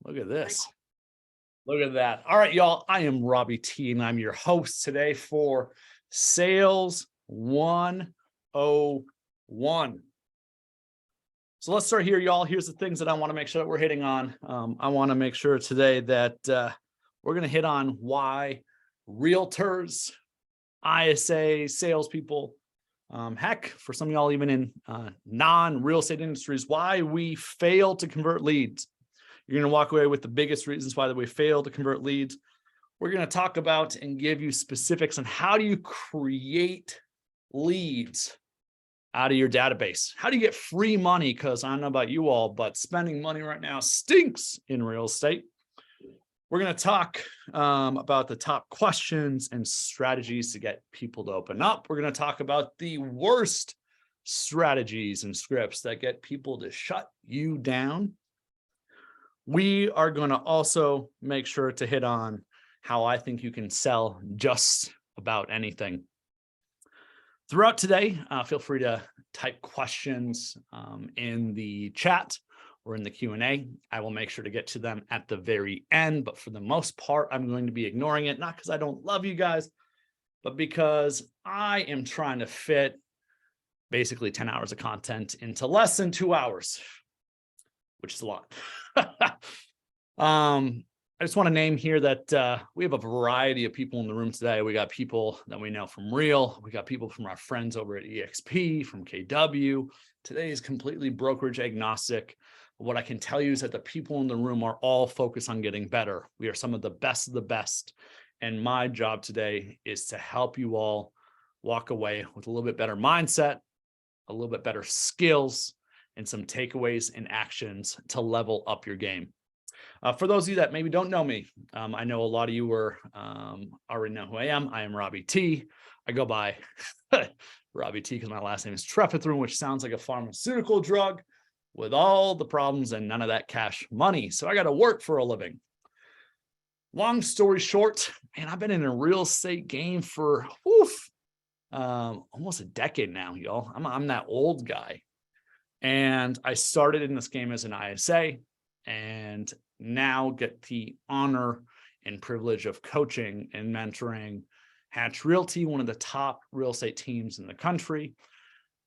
Look at this. Look at that. All right, y'all. I am Robbie T, and I'm your host today for Sales 101. So let's start here, y'all. Here's the things that I want to make sure that we're hitting on. I want to make sure today that we're going to hit on why realtors, ISA, salespeople, heck, for some of y'all even in non-real estate industries, why we fail to convert leads. You're going to walk away with the biggest reasons why that we fail to convert leads. We're going to talk about and give you specifics on how do you create leads out of your database. How do you get free money? Because I don't know about you all, but spending money right now stinks in real estate. We're going to talk about the top questions and strategies to get people to open up. We're going to talk about the worst strategies and scripts that get people to shut you down. We are going to also make sure to hit on how I think you can sell just about anything. Throughout today, feel free to type questions in the chat or in the Q&A. I will make sure to get to them at the very end, but for the most part, I'm going to be ignoring it, not because I don't love you guys, but because I am trying to fit basically 10 hours of content into less than 2 hours, which is a lot. I just want to name here that we have a variety of people in the room today. We got people that we know from Real. We got people from our friends over at EXP, from KW. Today is completely brokerage agnostic. What I can tell you is that the people in the room are all focused on getting better. We are some of the best. And my job today is to help you all walk away with a little bit better mindset, a little bit better skills, and some takeaways and actions to level up your game. For those of you that maybe don't know me, I know a lot of you already know who I am. I am Robbie T. I go by Robbie T because my last name is Trefethrin, which sounds like a pharmaceutical drug with all the problems and none of that cash money. So I got to work for a living. Long story short, man, I've been in a real estate game for almost a decade now, y'all. I'm that old guy. And I started in this game as an ISA and now get the honor and privilege of coaching and mentoring Hatch Realty, one of the top real estate teams in the country.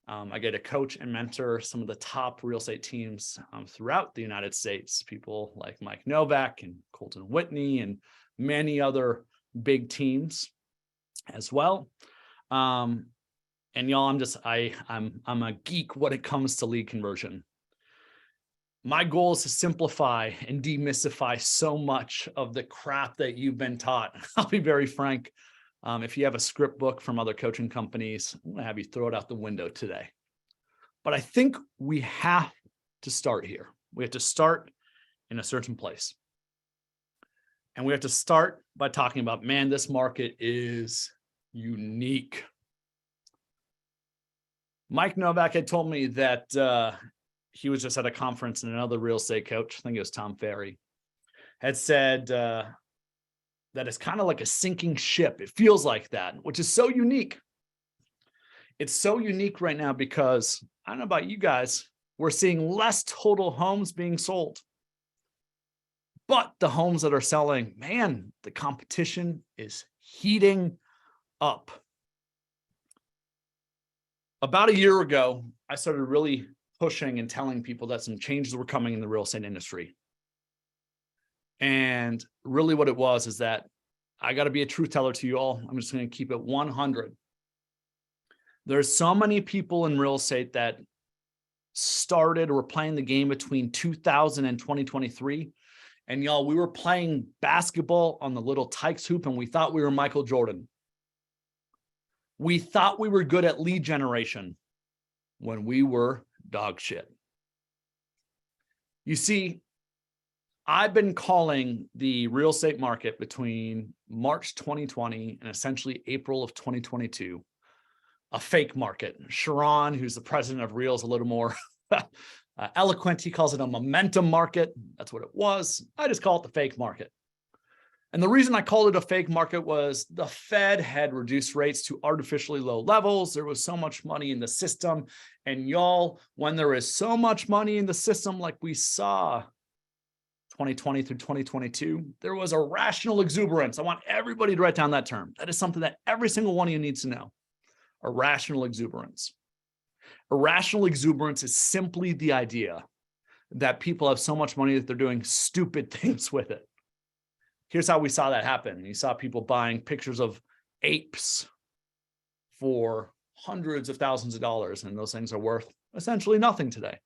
I get to coach and mentor some of the top real estate teams throughout the United States, people like Mike Novak and Colton Whitney and many other big teams as well. And y'all, I'm a geek when it comes to lead conversion. My goal is to simplify and demystify so much of the crap that you've been taught. I'll be very frank. If you have a script book from other coaching companies, I'm going to have you throw it out the window today. But I think we have to start here. We have to start in a certain place. And we have to start by talking about, man, this market is unique. Mike Novak had told me that he was just at a conference and another real estate coach, I think it was Tom Ferry, had said that it's kind of like a sinking ship. It feels like that, which is so unique. It's so unique right now because I don't know about you guys, we're seeing less total homes being sold. But the homes that are selling, man, the competition is heating up. About a year ago, I started really pushing and telling people that some changes were coming in the real estate industry. And really what it was is that I got to be a truth teller to you all. I'm just going to keep it 100. There's so many people in real estate that started or were playing the game between 2000 and 2023. And y'all, we were playing basketball on the little Tykes hoop and we thought we were Michael Jordan. We thought we were good at lead generation when we were dog shit. You see, I've been calling the real estate market between March 2020 and essentially April of 2022 a fake market. Sharon, who's the president of Real, is a little more eloquent. He calls it a momentum market. That's what it was. I just call it the fake market. And the reason I called it a fake market was the Fed had reduced rates to artificially low levels. There was so much money in the system. And y'all, when there is so much money in the system like we saw 2020 through 2022, there was irrational exuberance. I want everybody to write down that term. That is something that every single one of you needs to know. Irrational exuberance. Irrational exuberance is simply the idea that people have so much money that they're doing stupid things with it. Here's how we saw that happen. You saw people buying pictures of apes for hundreds of thousands of dollars, and those things are worth essentially nothing today.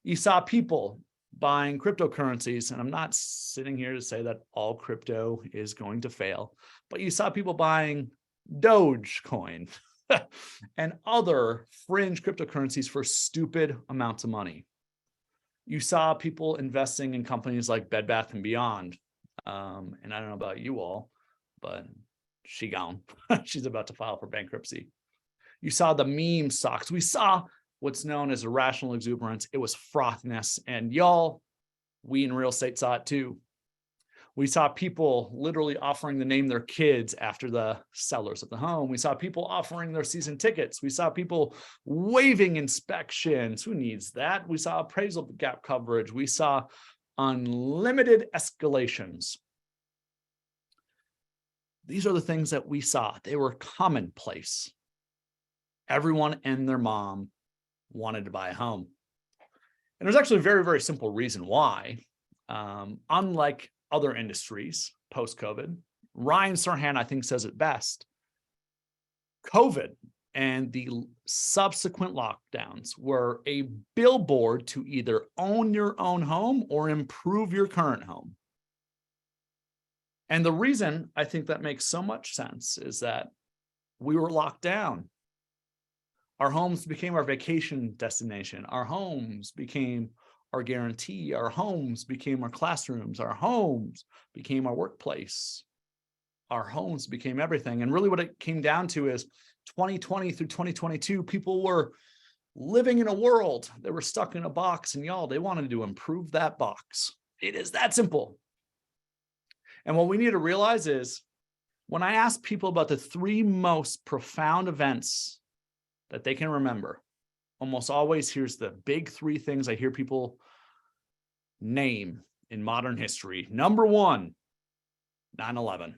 You saw people buying cryptocurrencies, and I'm not sitting here to say that all crypto is going to fail, but you saw people buying Dogecoin and other fringe cryptocurrencies for stupid amounts of money. You saw people investing in companies like Bed Bath & Beyond. And I don't know about you all, but she gone. She's about to file for bankruptcy. You saw the meme stocks. We saw what's known as irrational exuberance. It was frothiness. And y'all, we in real estate saw it too. We saw people literally offering to name their kids after the sellers of the home. We saw people offering their season tickets. We saw people waiving inspections. Who needs that? We saw appraisal gap coverage. We saw unlimited escalations. These are the things that we saw. They were commonplace. Everyone and their mom wanted to buy a home. And there's actually a very, very simple reason why. Unlike other industries post-COVID, Ryan Serhant, I think, says it best. COVID and the subsequent lockdowns were a billboard to either own your own home or improve your current home. And the reason I think that makes so much sense is that we were locked down. Our homes became our vacation destination. Our homes became our guarantee. Our homes became our classrooms. Our homes became our workplace. Our homes became everything. And really what it came down to is 2020 through 2022, people were living in a world. They were stuck in a box, and y'all, they wanted to improve that box. It is that simple. And what we need to realize is when I ask people about the 3 most profound events that they can remember, almost always here's the big 3 things I hear people name in modern history. Number 1, 9/11.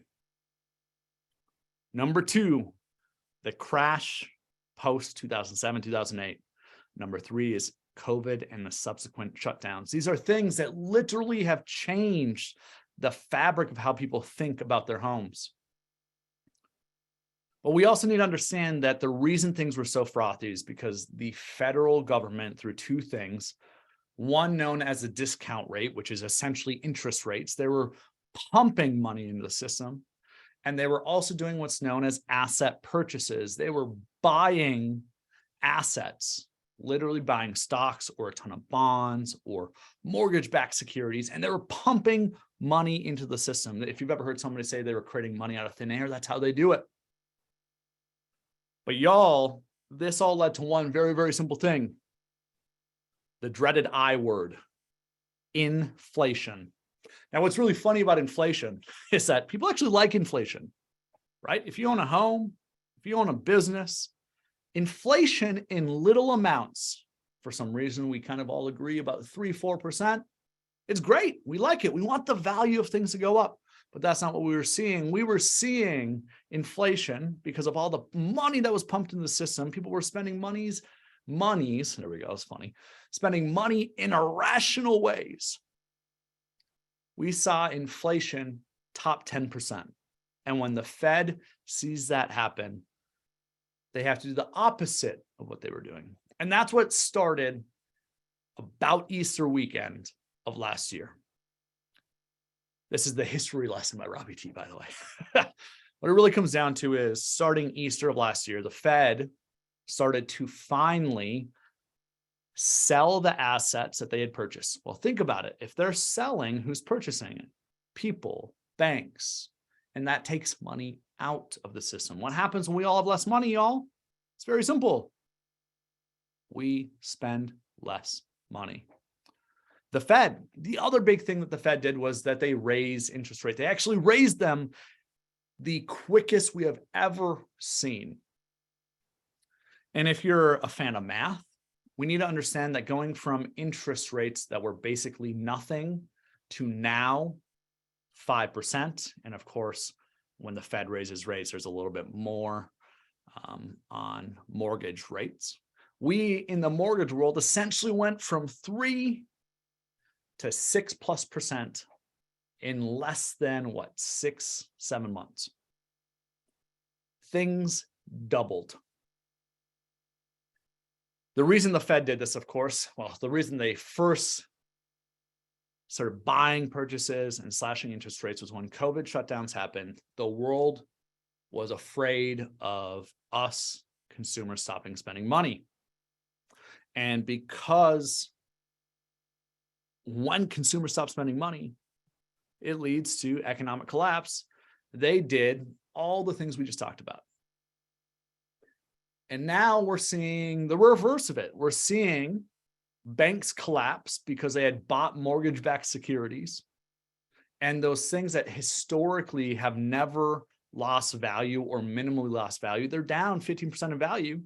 Number 2, the crash post 2007, 2008. Number 3 is COVID and the subsequent shutdowns. These are things that literally have changed the fabric of how people think about their homes. But we also need to understand that the reason things were so frothy is because the federal government, through 2 things, one known as the discount rate, which is essentially interest rates, they were pumping money into the system. And they were also doing what's known as asset purchases. They were buying assets, literally buying stocks or a ton of bonds or mortgage-backed securities, and they were pumping money into the system. If you've ever heard somebody say they were creating money out of thin air, that's how they do it. But y'all, this all led to one very, very simple thing. The dreaded I word, inflation. Now, what's really funny about inflation is that people actually like inflation, right? If you own a home, if you own a business, inflation in little amounts, for some reason, we kind of all agree about 3-4%. It's great. We like it. We want the value of things to go up, but that's not what we were seeing. We were seeing inflation because of all the money that was pumped in the system. People were spending monies, there we go, it's funny, spending money in irrational ways. We saw inflation top 10%. And when the Fed sees that happen, they have to do the opposite of what they were doing. And that's what started about Easter weekend of last year. This is the history lesson by Robbie T, by the way. What it really comes down to is starting Easter of last year, the Fed started to finally sell the assets that they had purchased. Well, think about it. If they're selling, who's purchasing it? People, banks, and that takes money out of the system. What happens when we all have less money, y'all? It's very simple. We spend less money. The Fed, the other big thing that the Fed did was that they raised interest rates. They actually raised them the quickest we have ever seen. And if you're a fan of math, we need to understand that going from interest rates that were basically nothing to now 5%. And of course, when the Fed raises rates, there's a little bit more on mortgage rates. We in the mortgage world essentially went from 3 to 6+% in less than 6-7 months. Things doubled. The reason the Fed did this, of course, the reason they first started buying purchases and slashing interest rates was when COVID shutdowns happened. The world was afraid of us consumers stopping spending money. And because when consumers stop spending money, it leads to economic collapse. They did all the things we just talked about. And now we're seeing the reverse of it. We're seeing banks collapse because they had bought mortgage-backed securities. And those things that historically have never lost value or minimally lost value, they're down 15% in value.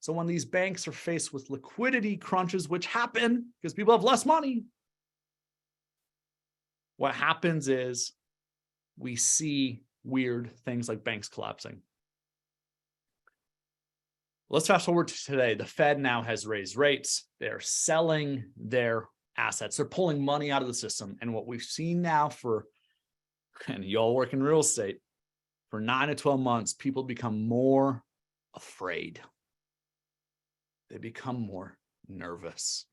So when these banks are faced with liquidity crunches, which happen because people have less money, what happens is we see weird things like banks collapsing. Let's fast forward to today. The Fed now has raised rates. They're selling their assets. They're pulling money out of the system. And what we've seen now and y'all work in real estate, for 9 to 12 months, people become more afraid. They become more nervous.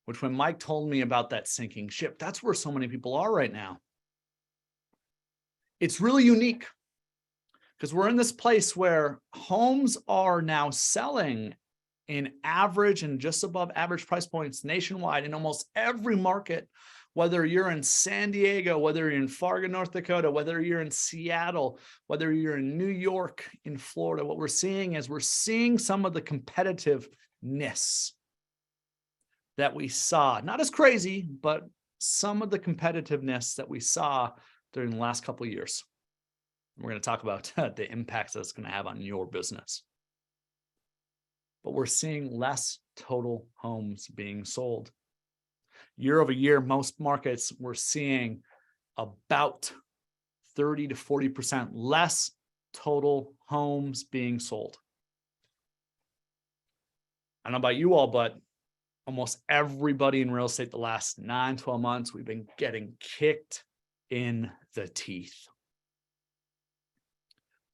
Which when Mike told me about that sinking ship, that's where so many people are right now. It's really unique because we're in this place where homes are now selling in average and just above average price points nationwide in almost every market, whether you're in San Diego, whether you're in Fargo, North Dakota, whether you're in Seattle, whether you're in New York, in Florida. What we're seeing is we're seeing some of the competitiveness that we saw, not as crazy, but some of the competitiveness that we saw during the last couple of years. We're going to talk about the impacts that's going to have on your business. But we're seeing less total homes being sold. Year over year, most markets, we're seeing about 30 to 40% less total homes being sold. I don't know about you all, but almost everybody in real estate the last 9, 12 months, we've been getting kicked in the teeth.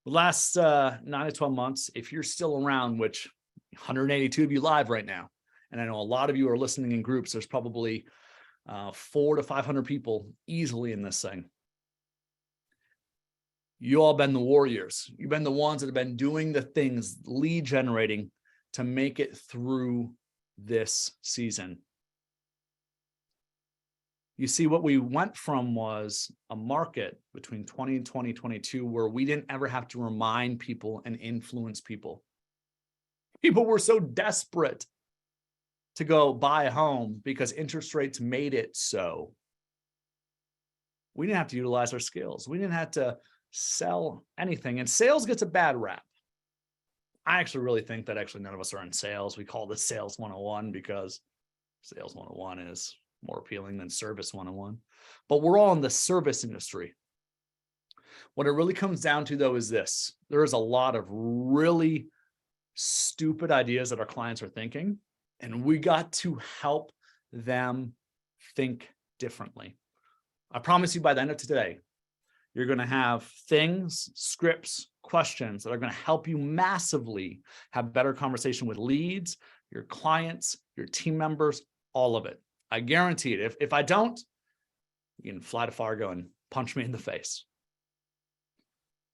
The last 9 to 12 months, if you're still around, which 182 of you live right now, and I know a lot of you are listening in groups, there's probably 400 to 500 people easily in this thing. You all been the warriors. You've been the ones that have been doing the things, lead generating, to make it through this season. You see, what we went from was a market between 20 and 2022 where we didn't ever have to remind people and influence people. People were so desperate to go buy a home because interest rates made it so. We didn't have to utilize our skills. We didn't have to sell anything. And sales gets a bad rap. I actually really think that none of us are in sales. We call this Sales 101 because Sales 101 is more appealing than Service 101. But we're all in the service industry. What it really comes down to, though, is this. There is a lot of really stupid ideas that our clients are thinking, and we got to help them think differently. I promise you by the end of today, you're going to have things, scripts, questions that are going to help you massively have better conversation with leads, your clients, your team members, all of it. I guarantee it. If I don't, you can fly to Fargo and punch me in the face.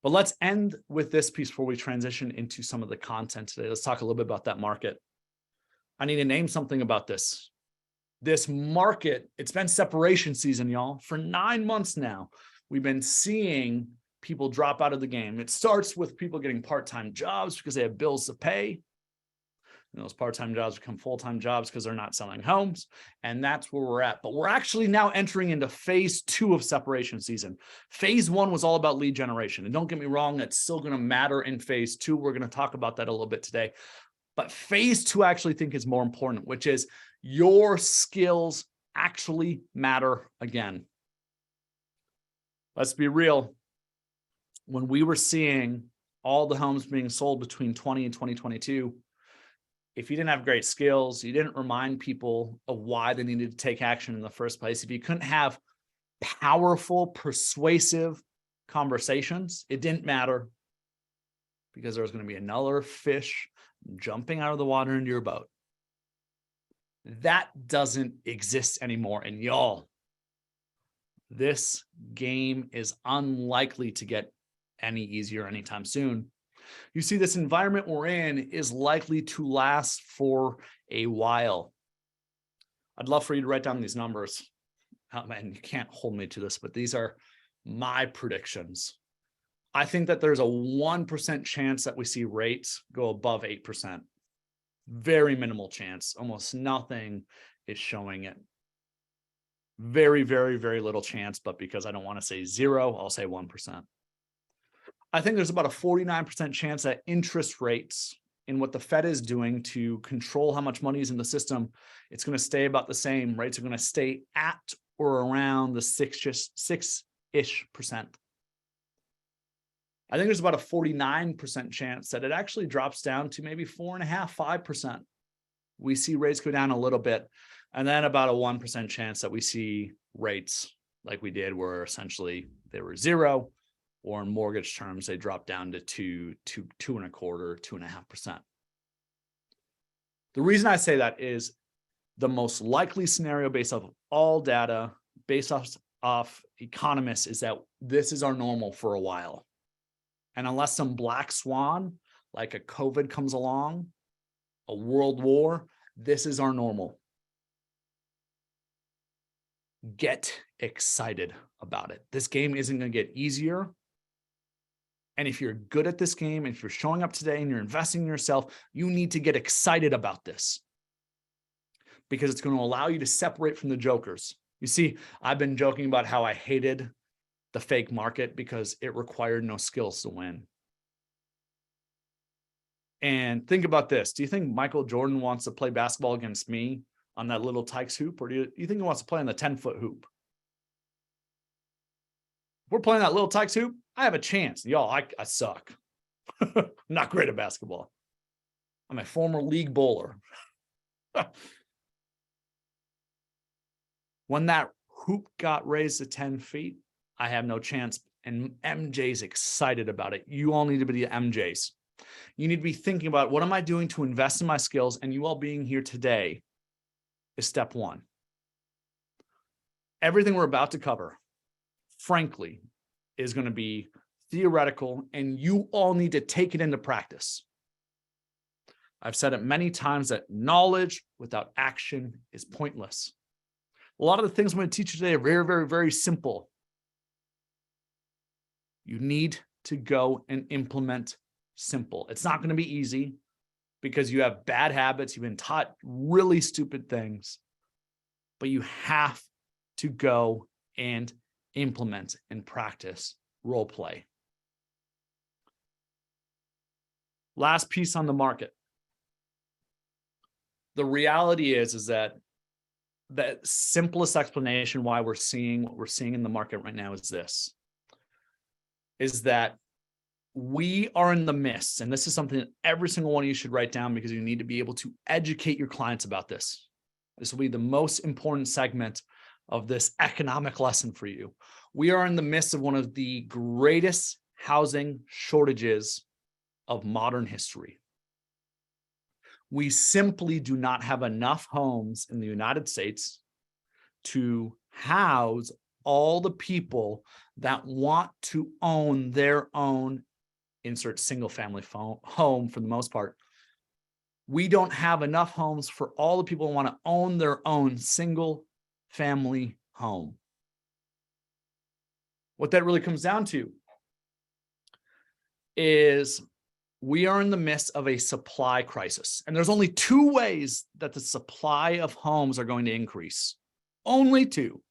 But let's end with this piece before we transition into some of the content today. Let's talk a little bit about that market. I need to name something about this. This market, it's been separation season, y'all. For 9 months now, we've been seeing people drop out of the game. It starts with people getting part-time jobs because they have bills to pay. And those part-time jobs become full-time jobs because they're not selling homes. And that's where we're at. But we're actually now entering into phase 2 of separation season. Phase 1 was all about lead generation. And don't get me wrong, that's still going to matter in phase 2. We're going to talk about that a little bit today. But phase 2 I actually think is more important, which is your skills actually matter again. Let's be real. When we were seeing all the homes being sold between 20 and 2022, if you didn't have great skills, you didn't remind people of why they needed to take action in the first place, if you couldn't have powerful, persuasive conversations, it didn't matter, because there was going to be another fish jumping out of the water into your boat. That doesn't exist anymore. And y'all, this game is unlikely to get any easier anytime soon. You see, this environment we're in is likely to last for a while. I'd love for you to write down these numbers. And you can't hold me to this, but these are my predictions. I think that there's a 1% chance that we see rates go above 8%. Very minimal chance. Almost nothing is showing it. Very, very, very little chance, but because I don't want to say zero, I'll say 1%. I think there's about a 49% chance that interest rates in what the Fed is doing to control how much money is in the system, it's going to stay about the same. Rates are going to stay at or around the 6-ish percent. I think there's about a 49% chance that it actually drops down to maybe 4.5%, 5%. We see rates go down a little bit, and then about a 1% chance that we see rates like we did, where essentially they were zero, or in mortgage terms, they drop down to 2.25%, 2.5%. The reason I say that is the most likely scenario based off of all data, based off economists, is that this is our normal for a while. And unless some black swan, like a COVID comes along, a world war, this is our normal. Get excited about it. This game isn't going to get easier. And if you're good at this game, and if you're showing up today and you're investing in yourself, you need to get excited about this, because it's going to allow you to separate from the jokers. You see, I've been joking about how I hated the fake market because it required no skills to win. And think about this. Do you think Michael Jordan wants to play basketball against me on that little Tykes hoop? Or do you think he wants to play on the 10-foot hoop? If we're playing that little Tykes hoop, I have a chance. Y'all, I suck. I'm not great at basketball. I'm a former league bowler. When that hoop got raised to 10 feet, I have no chance. And MJ's excited about it. You all need to be the MJs. You need to be thinking about, what am I doing to invest in my skills? And you all being here today is step one. Everything we're about to cover, frankly, is going to be theoretical, and you all need to take it into practice. I've said it many times that knowledge without action is pointless. A lot of the things I'm going to teach you today are very, very, very simple. You need to go and implement simple. It's not going to be easy because you have bad habits. You've been taught really stupid things, but you have to go and implement and practice role play. Last piece on the market. The reality is that the simplest explanation why we're seeing what we're seeing in the market right now is this, is that we are in the midst, and this is something that every single one of you should write down, because you need to be able to educate your clients about this. This will be the most important segment of this economic lesson for you. We are in the midst of one of the greatest housing shortages of modern history. We simply do not have enough homes in the United States to house all the people that want to own their own, insert single family home for the most part. We don't have enough homes for all the people who want to own their own single family home. What that really comes down to is we are in the midst of a supply crisis. And there's only two ways that the supply of homes are going to increase. Only two.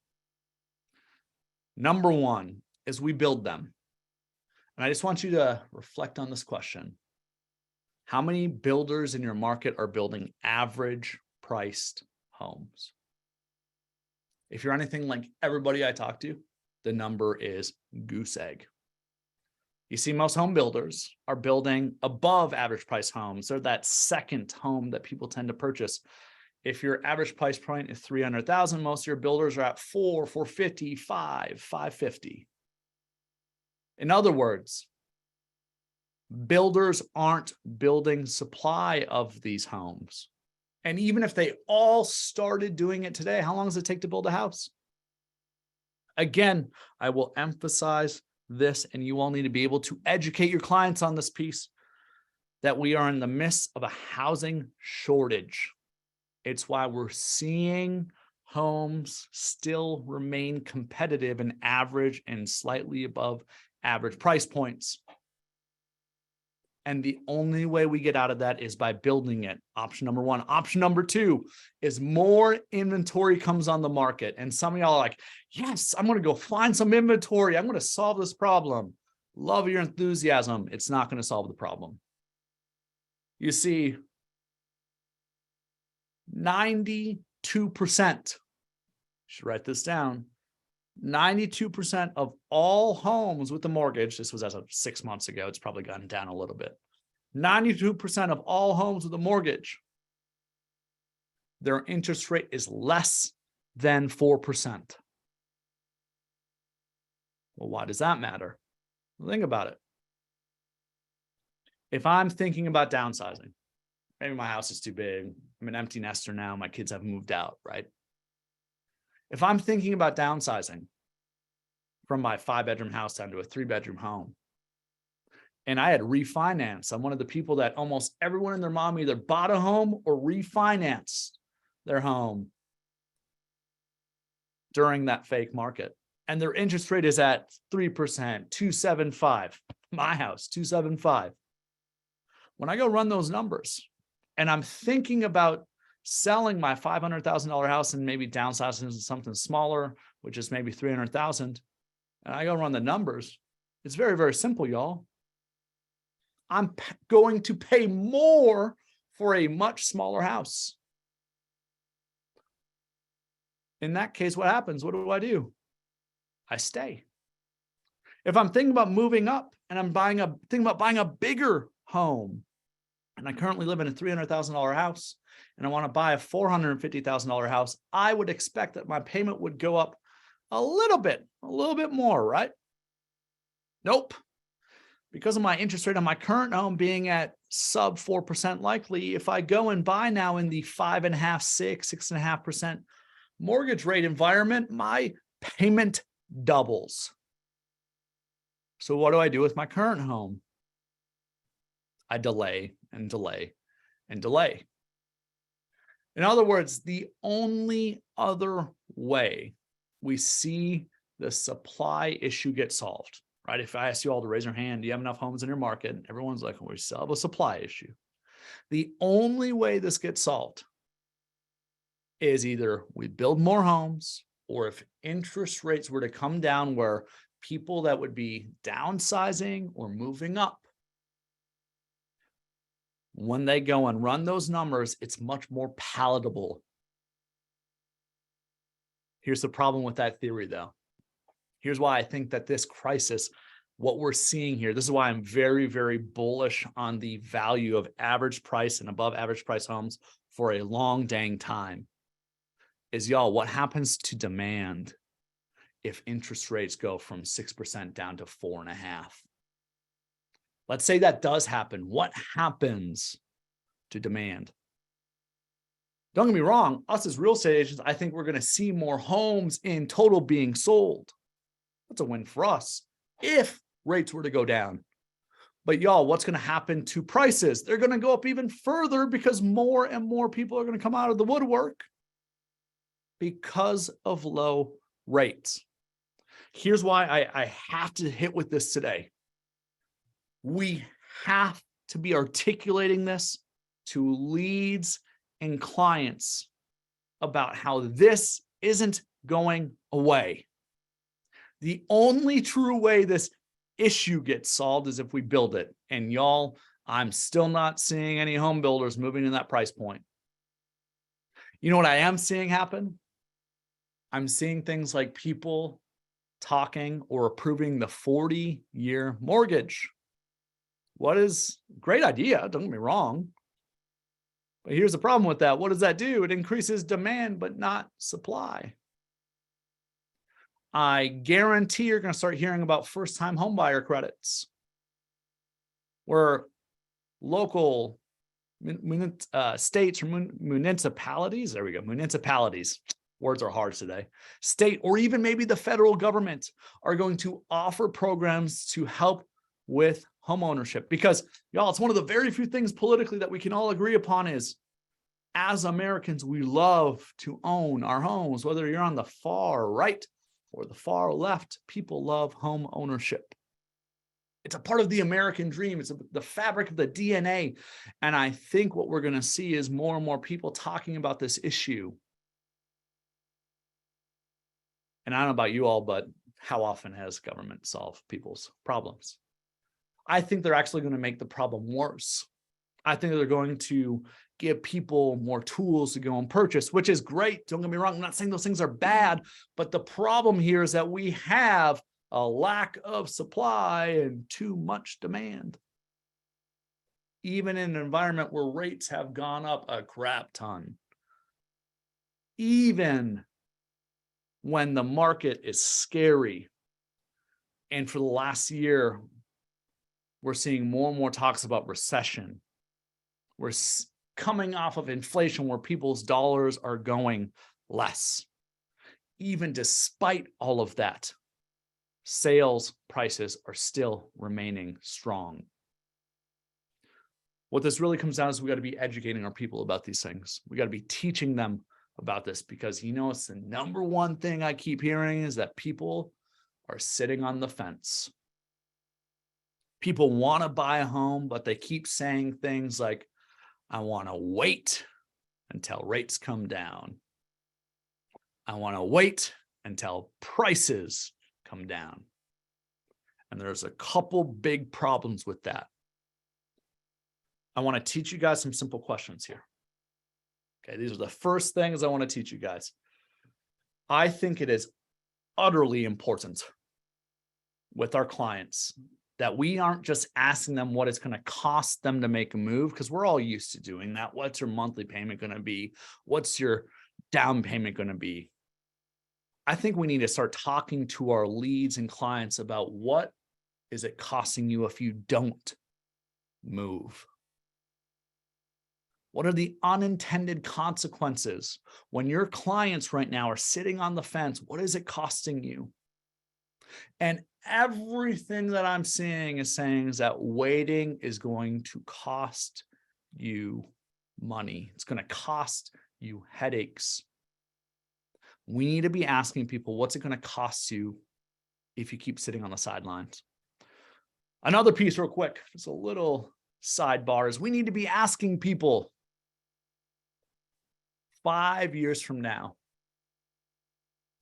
Number one is we build them. And I just want you to reflect on this question. How many builders in your market are building average priced homes? If you're anything like everybody I talk to, the number is goose egg. You see, most home builders are building above average price homes. They're that second home that people tend to purchase. If your average price point is 300,000, most of your builders are at 450, 550. In other words, builders aren't building supply of these homes. And even if they all started doing it today, how long does it take to build a house? Again, I will emphasize this, and you all need to be able to educate your clients on this piece, that we are in the midst of a housing shortage. It's why we're seeing homes still remain competitive in average and slightly above average price points. And the only way we get out of that is by building it. Option number one. Option number two is more inventory comes on the market. And some of y'all are like, yes, I'm going to go find some inventory. I'm going to solve this problem. Love your enthusiasm. It's not going to solve the problem. You see, 92%, should write this down, 92% of all homes with a mortgage, this was as of 6 months ago, it's probably gotten down a little bit. 92% of all homes with a mortgage, their interest rate is less than 4%. Well, why does that matter? Well, think about it. If I'm thinking about downsizing, maybe my house is too big, I'm an empty nester now, my kids have moved out, right? If I'm thinking about downsizing from my 5-bedroom house down to a 3-bedroom home, and I had refinanced, I'm one of the people that almost everyone and their mom either bought a home or refinanced their home during that fake market. And their interest rate is at 3%, 2.75. My house, 2.75. When I go run those numbers and I'm thinking about selling my $500,000 house and maybe downsizing to something smaller, which is maybe 300,000, and I go run the numbers, it's very, very simple, y'all. I'm going to pay more for a much smaller house. In that case, what happens? What do? I stay. If I'm thinking about moving up and I'm thinking about buying a bigger home, and I currently live in a $300,000 house, and I want to buy a $450,000 house, I would expect that my payment would go up a little bit more, right? Nope. Because of my interest rate on my current home being at sub 4% likely, if I go and buy now in the 5.5%, 6.5% mortgage rate environment, my payment doubles. So what do I do with my current home? I delay and delay and delay. In other words, the only other way we see the supply issue get solved, right? If I ask you all to raise your hand, do you have enough homes in your market? Everyone's like, well, we still have a supply issue. The only way this gets solved is either we build more homes, or if interest rates were to come down where people that would be downsizing or moving up, when they go and run those numbers, it's much more palatable. Here's the problem with that theory, though. Here's why I think that this crisis, what we're seeing here, this is why I'm very, very bullish on the value of average price and above average price homes for a long dang time, is y'all, what happens to demand if interest rates go from 6% down to 4.5%? Let's say that does happen. What happens to demand? Don't get me wrong, us as real estate agents, I think we're going to see more homes in total being sold. That's a win for us if rates were to go down. But y'all, what's going to happen to prices? They're going to go up even further because more and more people are going to come out of the woodwork because of low rates. Here's why I have to hit with this today. We have to be articulating this to leads and clients about how this isn't going away. The only true way this issue gets solved is if we build it. And y'all, I'm still not seeing any home builders moving in that price point. You know what I am seeing happen? I'm seeing things like people talking or approving the 40-year mortgage. What is great idea, don't get me wrong. But here's the problem with that. What does that do? It increases demand, but not supply. I guarantee you're going to start hearing about first-time homebuyer credits, where local states or municipalities, there we go, municipalities, words are hard today, state, or even maybe the federal government are going to offer programs to help with homeownership. Because y'all, it's one of the very few things politically that we can all agree upon is, as Americans, we love to own our homes. Whether you're on the far right or the far left, people love home ownership. It's a part of the American dream. It's the fabric of the DNA. And I think what we're going to see is more and more people talking about this issue. And I don't know about you all, but how often has government solved people's problems? I think they're actually going to make the problem worse. I think they're going to give people more tools to go and purchase, which is great. Don't get me wrong. I'm not saying those things are bad, but the problem here is that we have a lack of supply and too much demand. Even in an environment where rates have gone up a crap ton. Even when the market is scary. And for the last year, we're seeing more and more talks about recession. We're coming off of inflation where people's dollars are going less. Even despite all of that, sales prices are still remaining strong. What this really comes down to is we got to be educating our people about these things. We got to be teaching them about this, because it's the number one thing I keep hearing is that people are sitting on the fence. People want to buy a home, but they keep saying things like, I want to wait until rates come down. I want to wait until prices come down. And there's a couple big problems with that. I want to teach you guys some simple questions here. Okay, these are the first things I want to teach you guys. I think it is utterly important with our clients that we aren't just asking them what it's going to cost them to make a move, because we're all used to doing that. What's your monthly payment going to be? What's your down payment going to be? I think we need to start talking to our leads and clients about what is it costing you if you don't move? What are the unintended consequences when your clients right now are sitting on the fence? What is it costing you? And everything that I'm seeing is saying is that waiting is going to cost you money. It's going to cost you headaches. We need to be asking people, what's it going to cost you if you keep sitting on the sidelines? Another piece real quick, just a little sidebar, is we need to be asking people 5 years from now,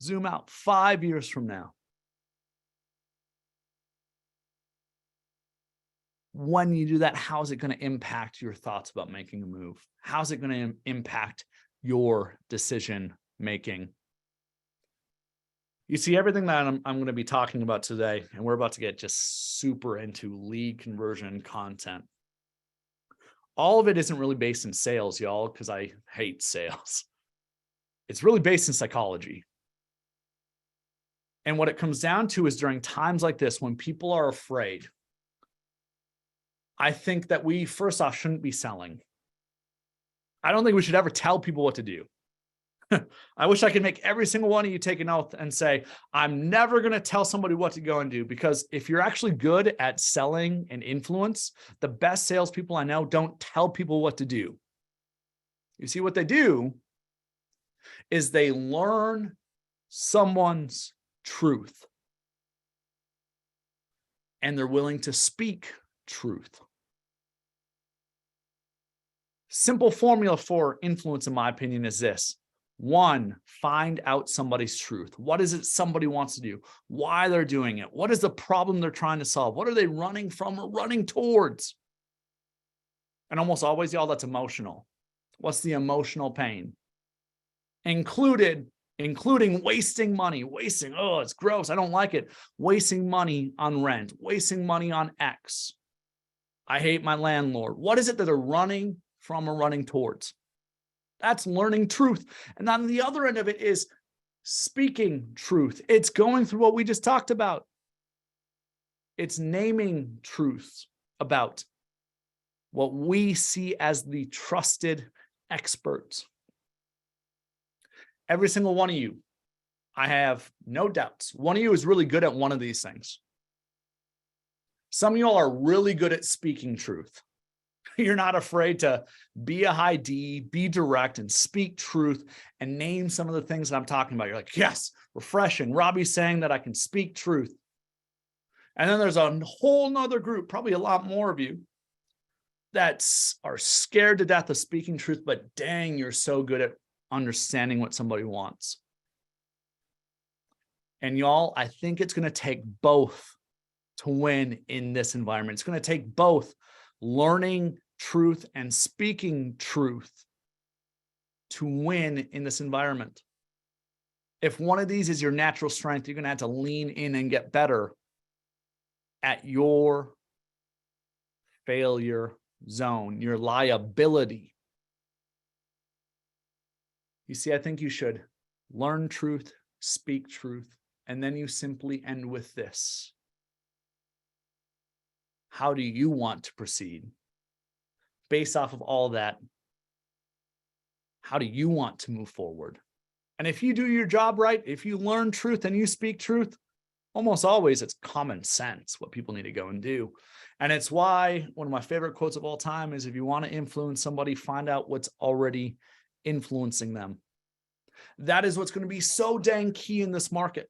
zoom out 5 years from now, when you do that, how is it going to impact your thoughts about making a move? How's it going to impact your decision making? You see, everything that I'm going to be talking about today, and we're about to get just super into lead conversion content. All of it isn't really based in sales, y'all, because I hate sales. It's really based in psychology. And what it comes down to is during times like this, when people are afraid, I think that we, first off, shouldn't be selling. I don't think we should ever tell people what to do. I wish I could make every single one of you take an oath and say, I'm never going to tell somebody what to go and do, because if you're actually good at selling and influence, the best salespeople I know don't tell people what to do. You see, what they do is they learn someone's truth and they're willing to speak truth. Simple formula for influence, in my opinion, is this. 1, find out somebody's truth. What is it somebody wants to do? Why they're doing it? What is the problem they're trying to solve? What are they running from or running towards? And almost always, y'all, that's emotional. What's the emotional pain? Included including wasting money, oh, it's gross, I don't like it. Wasting money on rent, wasting money on X. I hate my landlord. What is it that they're running from or running towards? That's learning truth. And on the other end of it is speaking truth. It's going through what we just talked about. It's naming truths about what we see as the trusted experts. Every single one of you, I have no doubts, one of you is really good at one of these things. Some of y'all are really good at speaking truth. You're not afraid to be a high D, be direct, and speak truth and name some of the things that I'm talking about. You're like, yes, refreshing. Robbie's saying that I can speak truth. And then there's a whole nother group, probably a lot more of you, that are scared to death of speaking truth, but dang, you're so good at understanding what somebody wants. And y'all, I think it's going to take both to win in this environment. It's going to take both learning truth and speaking truth to win in this environment. If one of these is your natural strength, you're going to have to lean in and get better at your failure zone, your liability. You see, I think you should learn truth, speak truth, and then you simply end with this. How do you want to proceed? Based off of all that, how do you want to move forward? And if you do your job right, if you learn truth and you speak truth, almost always it's common sense what people need to go and do. And it's why one of my favorite quotes of all time is, if you want to influence somebody, find out what's already influencing them. That is what's going to be so dang key in this market,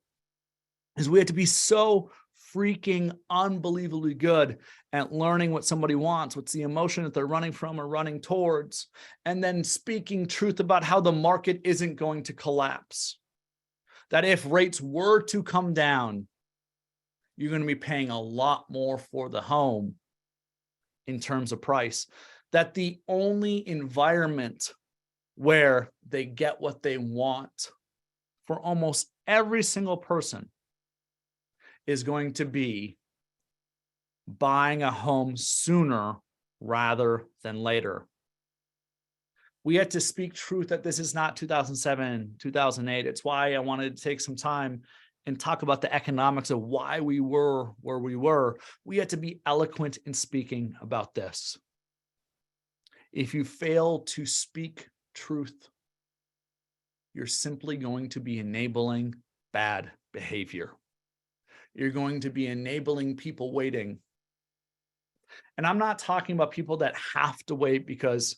is we have to be so freaking unbelievably good at learning what somebody wants, what's the emotion that they're running from or running towards, and then speaking truth about how the market isn't going to collapse. That if rates were to come down, you're going to be paying a lot more for the home in terms of price. That the only environment where they get what they want for almost every single person is going to be buying a home sooner rather than later. We had to speak truth that this is not 2007, 2008. It's why I wanted to take some time and talk about the economics of why we were where we were. We had to be eloquent in speaking about this. If you fail to speak truth, you're simply going to be enabling bad behavior. You're going to be enabling people waiting. And I'm not talking about people that have to wait because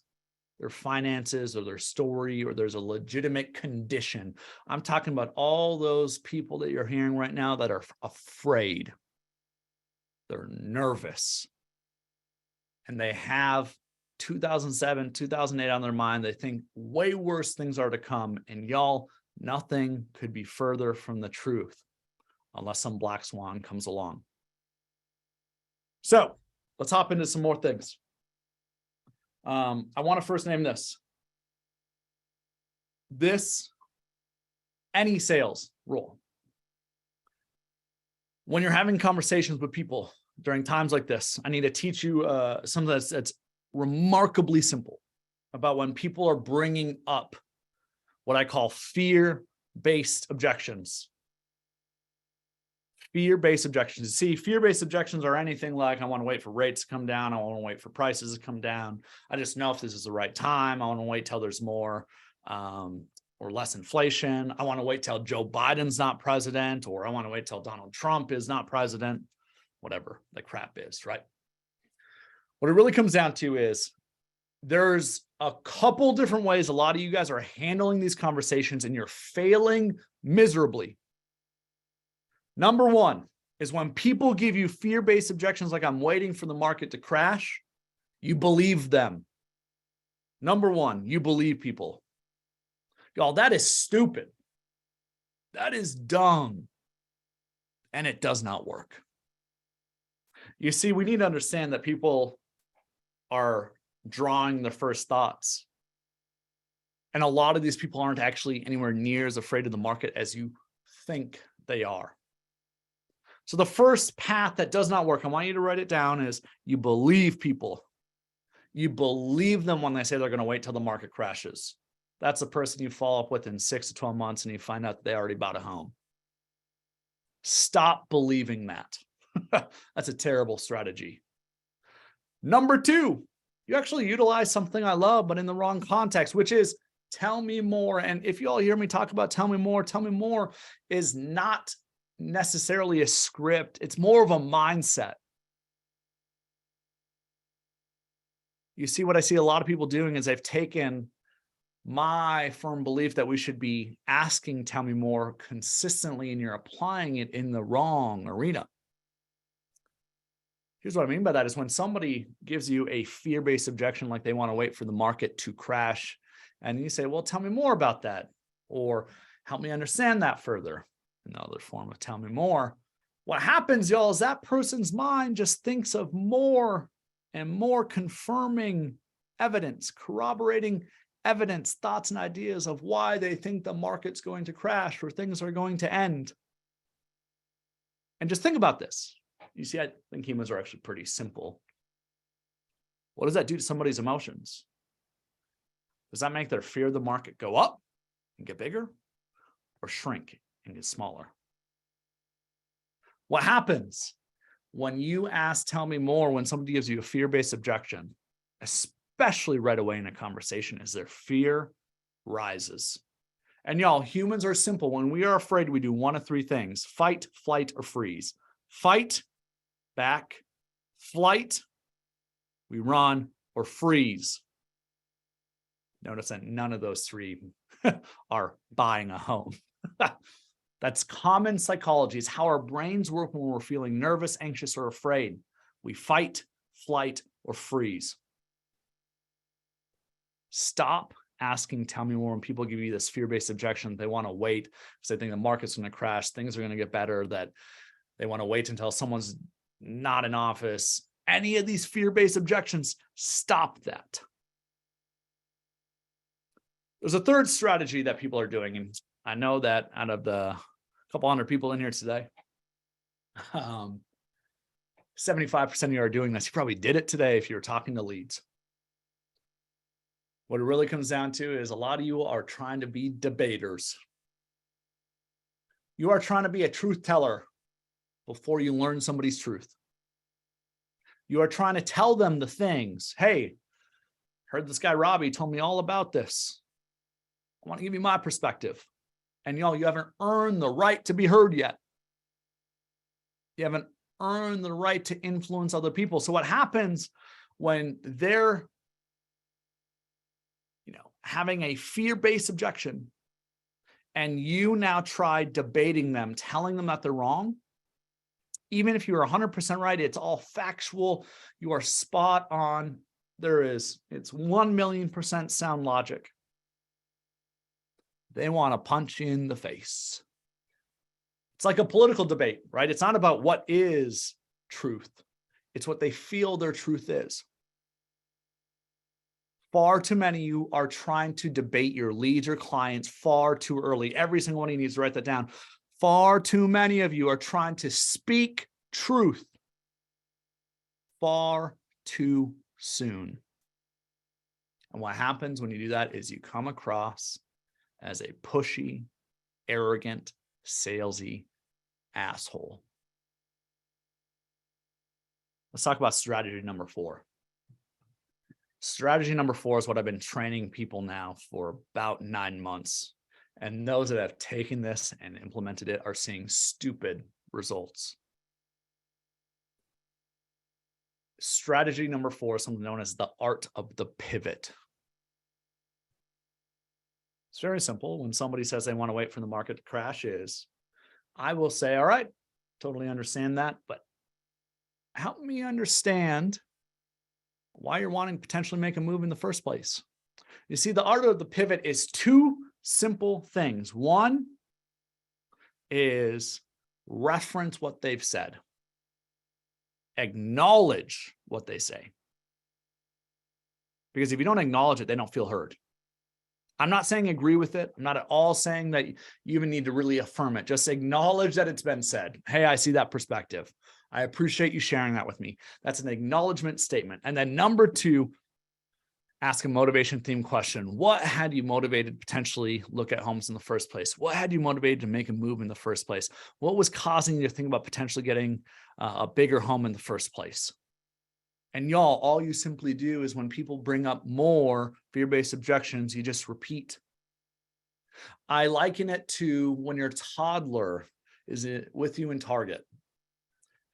their finances or their story or there's a legitimate condition. I'm talking about all those people that you're hearing right now that are afraid. They're nervous. And they have 2007, 2008 on their mind. They think way worse things are to come. And y'all, nothing could be further from the truth unless some black swan comes along. So let's hop into some more things. I want to first name this. Any sales rule. When you're having conversations with people during times like this, I need to teach you something that's remarkably simple about when people are bringing up what I call fear-based objections. Fear-based objections. See, fear-based objections are anything like, I want to wait for rates to come down. I want to wait for prices to come down. I just know if this is the right time. I want to wait till there's more or less inflation. I want to wait till Joe Biden's not president, or I want to wait till Donald Trump is not president, whatever the crap is, right? What it really comes down to is there's a couple different ways a lot of you guys are handling these conversations and you're failing miserably. Number one is when people give you fear-based objections like, I'm waiting for the market to crash, you believe them. Number one, you believe people. Y'all, that is stupid. That is dumb. And it does not work. You see, we need to understand that people are drawing their first thoughts. And a lot of these people aren't actually anywhere near as afraid of the market as you think they are. So the first path that does not work, I want you to write it down, is you believe people. You believe them when they say they're going to wait till the market crashes. That's the person you follow up with in 6 to 12 months and you find out they already bought a home. Stop believing that. That's a terrible strategy. Number 2, you actually utilize something I love, but in the wrong context, which is tell me more. And if you all hear me talk about tell me more is not necessarily a script. It's more of a mindset. You see, what I see a lot of people doing is they've taken my firm belief that we should be asking tell me more consistently, and you're applying it in the wrong arena. Here's what I mean by that is when somebody gives you a fear-based objection, like they want to wait for the market to crash, and you say, well, tell me more about that, or help me understand that further. Another form of tell me more. What happens, y'all, is that person's mind just thinks of more and more confirming evidence, corroborating evidence, thoughts, and ideas of why they think the market's going to crash or things are going to end. And just think about this. You see, I think humans are actually pretty simple. What does that do to somebody's emotions? Does that make their fear of the market go up and get bigger, or shrink and get smaller? What happens when you ask, tell me more, when somebody gives you a fear-based objection, especially right away in a conversation, is their fear rises. And y'all, humans are simple. When we are afraid, we do one of 3 things: fight, flight, or freeze. Fight, back; flight, we run; or freeze. Notice that none of those 3 are buying a home. That's common psychology. It's how our brains work when we're feeling nervous, anxious, or afraid. We fight, flight, or freeze. Stop asking, tell me more, when people give you this fear-based objection. They want to wait because they think the market's going to crash, things are going to get better, that they want to wait until someone's not in office. Any of these fear-based objections, stop that. There's a third strategy that people are doing, and I know that out of the couple hundred people in here today, 75% of you are doing this. You probably did it today if you were talking to leads. What it really comes down to is a lot of you are trying to be debaters. You are trying to be a truth teller before you learn somebody's truth. You are trying to tell them the things. Hey, heard this guy Robbie told me all about this. I want to give you my perspective. And y'all, you haven't earned the right to be heard yet. You haven't earned the right to influence other people. So what happens when they're, having a fear-based objection and you now try debating them, telling them that they're wrong? Even if you're 100% right, it's all factual, you are spot on. It's 1,000,000% sound logic. They want to punch you in the face. It's like a political debate, right? It's not about what is truth. It's what they feel their truth is. Far too many of you are trying to debate your leads or clients far too early. Every single one of you needs to write that down. Far too many of you are trying to speak truth far too soon. And what happens when you do that is you come across as a pushy, arrogant, salesy asshole. Let's talk about strategy number 4. Strategy number 4 is what I've been training people now for about 9 months. And those that have taken this and implemented it are seeing stupid results. Strategy number 4 is something known as the art of the pivot. It's very simple. When somebody says they want to wait for the market to crash, I will say, all right, totally understand that, but help me understand why you're wanting to potentially make a move in the first place. You see, the art of the pivot is 2 simple things. One is reference what they've said. Acknowledge what they say. Because if you don't acknowledge it, they don't feel heard. I'm not saying agree with it. I'm not at all saying that you even need to really affirm it. Just acknowledge that it's been said. Hey, I see that perspective. I appreciate you sharing that with me. That's an acknowledgement statement. And then number 2, ask a motivation theme question. What had you motivated to potentially look at homes in the first place? What had you motivated to make a move in the first place? What was causing you to think about potentially getting a bigger home in the first place? And y'all, all you simply do is when people bring up more fear-based objections, you just repeat. I liken it to when your toddler is with you in Target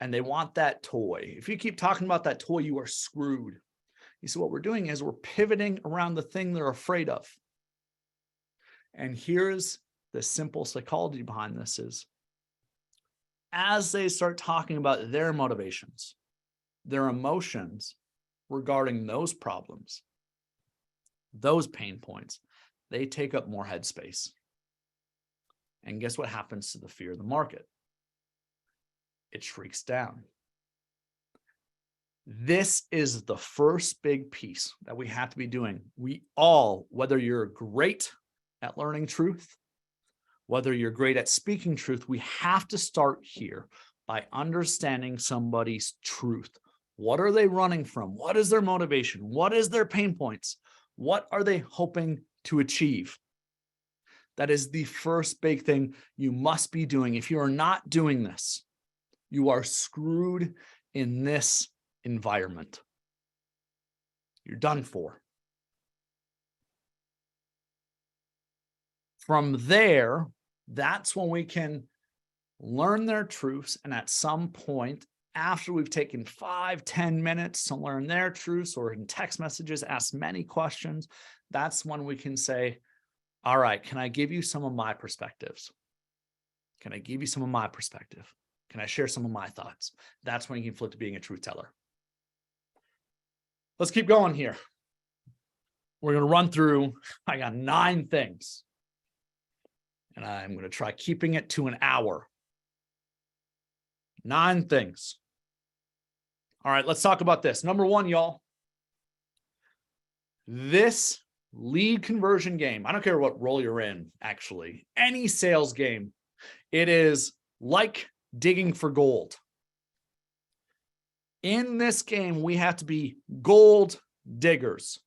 and they want that toy. If you keep talking about that toy, you are screwed. You see, what we're doing is we're pivoting around the thing they're afraid of. And here's the simple psychology behind this is, as they start talking about their motivations, their emotions regarding those problems, those pain points, they take up more headspace. And guess what happens to the fear of the market? It shrinks down. This is the first big piece that we have to be doing. We all, whether you're great at learning truth, whether you're great at speaking truth, we have to start here by understanding somebody's truth. What are they running from? What is their motivation? What is their pain points? What are they hoping to achieve? That is the first big thing you must be doing. If you are not doing this, you are screwed in this environment. You're done for. From there, that's when we can learn their truths. And at some point, after we've taken 5-10 minutes to learn their truths, or in text messages, ask many questions, that's when we can say, all right, can I give you some of my perspectives? Can I give you some of my perspective? Can I share some of my thoughts? That's when you can flip to being a truth teller. Let's keep going here. We're going to run through, I got 9 things. And I'm going to try keeping it to an hour. 9 things. All right, let's talk about this. Number 1, y'all. This lead conversion game, I don't care what role you're in, actually, any sales game, it is like digging for gold. In this game, we have to be gold diggers.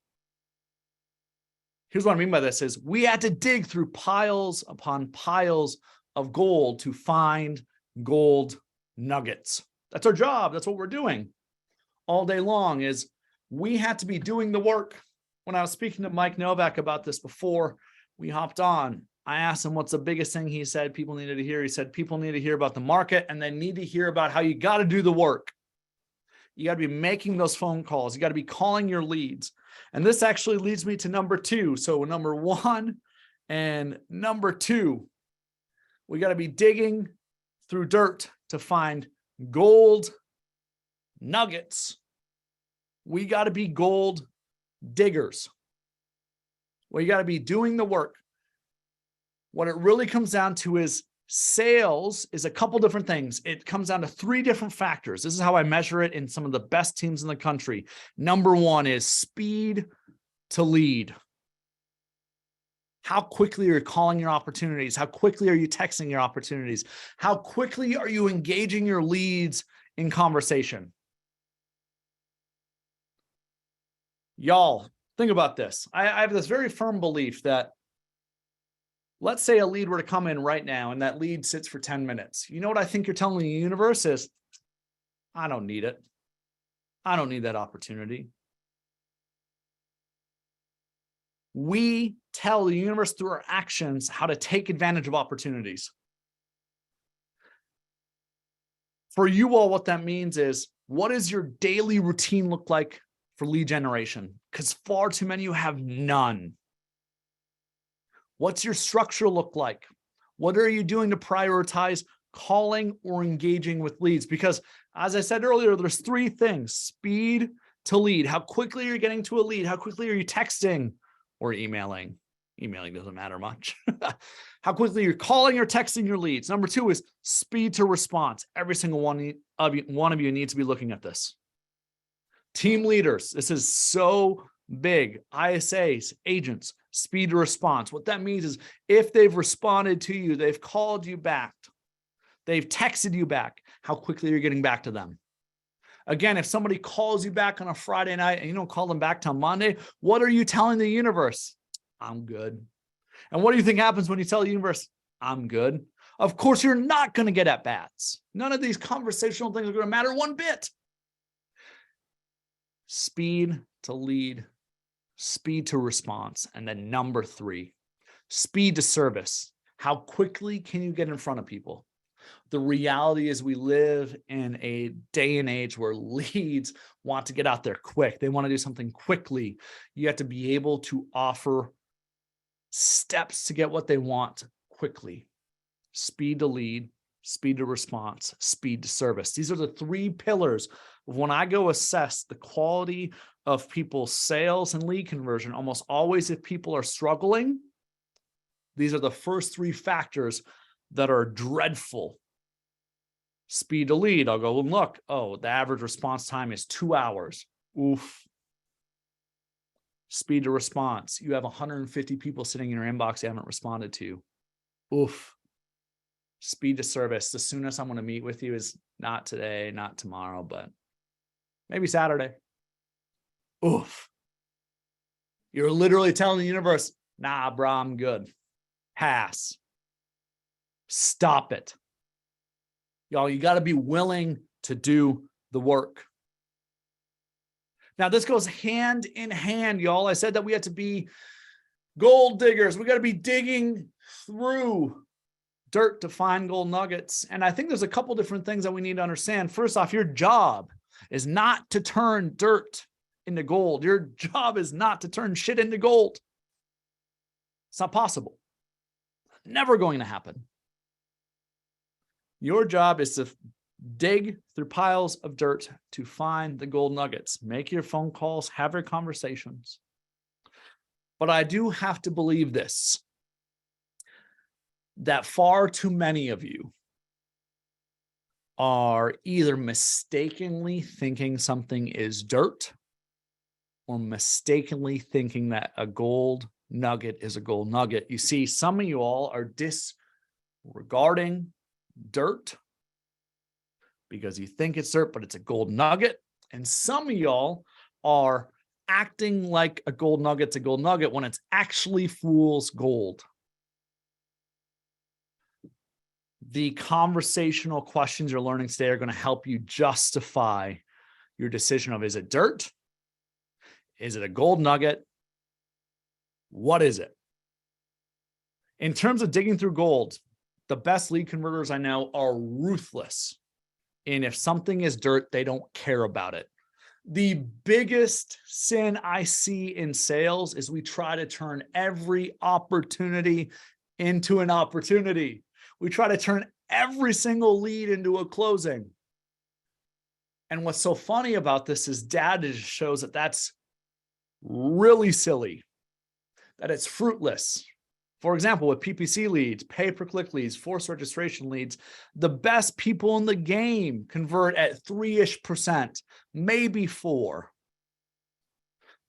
Here's what I mean by this is we had to dig through piles upon piles of gold to find gold nuggets. That's our job. That's what we're doing all day long is we had to be doing the work. When I was speaking to Mike Novak about this before we hopped on, I asked him what's the biggest thing he said people needed to hear. He said people need to hear about the market and they need to hear about how you got to do the work. You got to be making those phone calls. You got to be calling your leads. And this actually leads me to number 2. So number 1 and number 2, we got to be digging through dirt to find gold nuggets. We got to be gold diggers. Well, you got to be doing the work. What it really comes down to is sales is a couple different things. It comes down to 3 different factors. This is how I measure it in some of the best teams in the country. Number 1 is speed to lead. How quickly are you calling your opportunities? How quickly are you texting your opportunities? How quickly are you engaging your leads in conversation? Y'all, think about this. I have this very firm belief that let's say a lead were to come in right now and that lead sits for 10 minutes. You know what I think you're telling the universe is, I don't need it. I don't need that opportunity. We tell the universe through our actions how to take advantage of opportunities. For you all, what that means is, what does your daily routine look like for lead generation? Because far too many of you have none. What's your structure look like? What are you doing to prioritize calling or engaging with leads? Because as I said earlier, there's 3 things: speed to lead. How quickly are you getting to a lead? How quickly are you texting or emailing? Emailing doesn't matter much. How quickly you're calling or texting your leads. Number 2 is speed to response. Every single one of you needs to be looking at this. Team leaders, this is so big, ISAs, agents, speed to response. What that means is if they've responded to you, they've called you back, they've texted you back, how quickly you're getting back to them. Again, if somebody calls you back on a Friday night and you don't call them back till Monday, what are you telling the universe? I'm good. And what do you think happens when you tell the universe, I'm good? Of course, you're not going to get at bats. None of these conversational things are going to matter one bit. Speed to lead, speed to response. And then number 3, speed to service. How quickly can you get in front of people? The reality is we live in a day and age where leads want to get out there quick. They want to do something quickly. You have to be able to offer steps to get what they want quickly. Speed to lead, speed to response, speed to service. These are the 3 pillars of when I go assess the quality of people's sales and lead conversion. Almost always, if people are struggling, these are the first 3 factors that are dreadful. Speed to lead, I'll go and look. Oh, the average response time is 2 hours. Oof. Speed to response. You have 150 people sitting in your inbox you haven't responded to. Oof. Speed to service. The soonest I'm going to meet with you is not today, not tomorrow, but maybe Saturday. Oof. You're literally telling the universe, nah, bro, I'm good. Pass. Stop it. Y'all, you got to be willing to do the work. Now, this goes hand in hand, y'all. I said that we had to be gold diggers. We got to be digging through dirt to find gold nuggets. And I think there's a couple different things that we need to understand. First off, your job is not to turn dirt into gold. Your job is not to turn shit into gold. It's not possible. Never going to happen. Your job is to dig through piles of dirt to find the gold nuggets. Make your phone calls, have your conversations. But I do have to believe this, that far too many of you are either mistakenly thinking something is dirt or mistakenly thinking that a gold nugget is a gold nugget. You see, some of you all are disregarding dirt because you think it's dirt, but it's a gold nugget. And some of y'all are acting like a gold nugget's a gold nugget when it's actually fool's gold. The conversational questions you're learning today are going to help you justify your decision of, is it dirt? Is it a gold nugget? What is it? In terms of digging through gold, the best lead converters I know are ruthless. And if something is dirt, they don't care about it. The biggest sin I see in sales is we try to turn every opportunity into an opportunity. We try to turn every single lead into a closing. And what's so funny about this is data just shows that that's really silly, that it's fruitless. For example, with PPC leads, pay-per-click leads, forced registration leads, the best people in the game convert at 3-ish%, maybe 4%.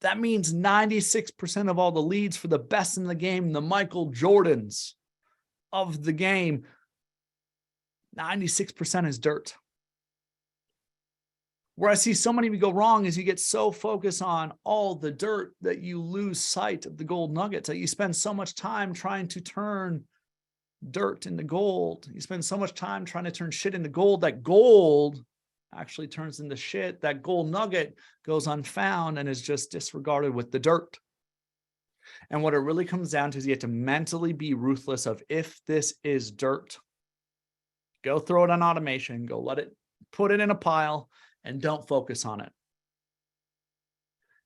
That means 96% of all the leads for the best in the game, the Michael Jordans of the game, 96% is dirt. Where I see so many of you go wrong is you get so focused on all the dirt that you lose sight of the gold nuggets, that you spend so much time trying to turn dirt into gold. You spend so much time trying to turn shit into gold that gold actually turns into shit. That gold nugget goes unfound and is just disregarded with the dirt. And what it really comes down to is you have to mentally be ruthless of, if this is dirt, go throw it on automation, go let it, put it in a pile, and don't focus on it.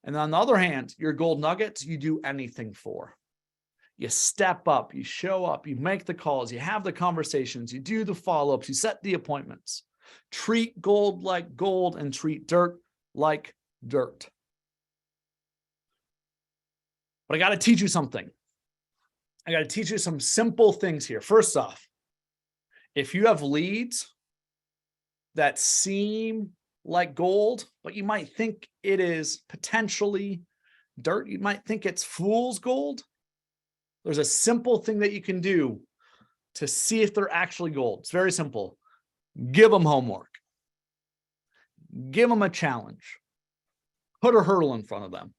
And on the other hand, your gold nuggets, you do anything for. You step up, you show up, you make the calls, you have the conversations, you do the follow-ups, you set the appointments. Treat gold like gold and treat dirt like dirt. But I got to teach you something. I got to teach you some simple things here. First off, if you have leads that seem like gold, but you might think it is potentially dirt, you might think it's fool's gold. There's a simple thing that you can do to see if they're actually gold. It's very simple. Give them homework. Give them a challenge. Put a hurdle in front of them.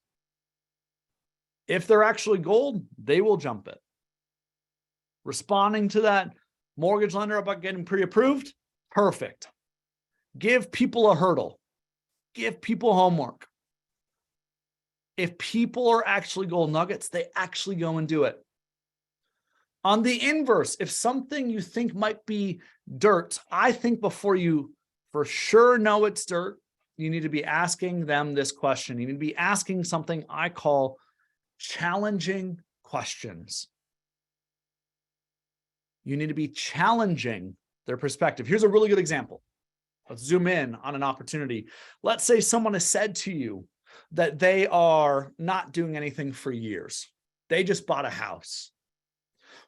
If they're actually gold, they will jump it. Responding to that mortgage lender about getting pre-approved, perfect. Give people a hurdle. Give people homework. If people are actually gold nuggets, they actually go and do it. On the inverse, if something you think might be dirt, I think before you for sure know it's dirt, you need to be asking them this question. You need to be asking something I call challenging questions. You need to be challenging their perspective. Here's a really good example. Let's zoom in on an opportunity. Let's say someone has said to you that they are not doing anything for years. They just bought a house.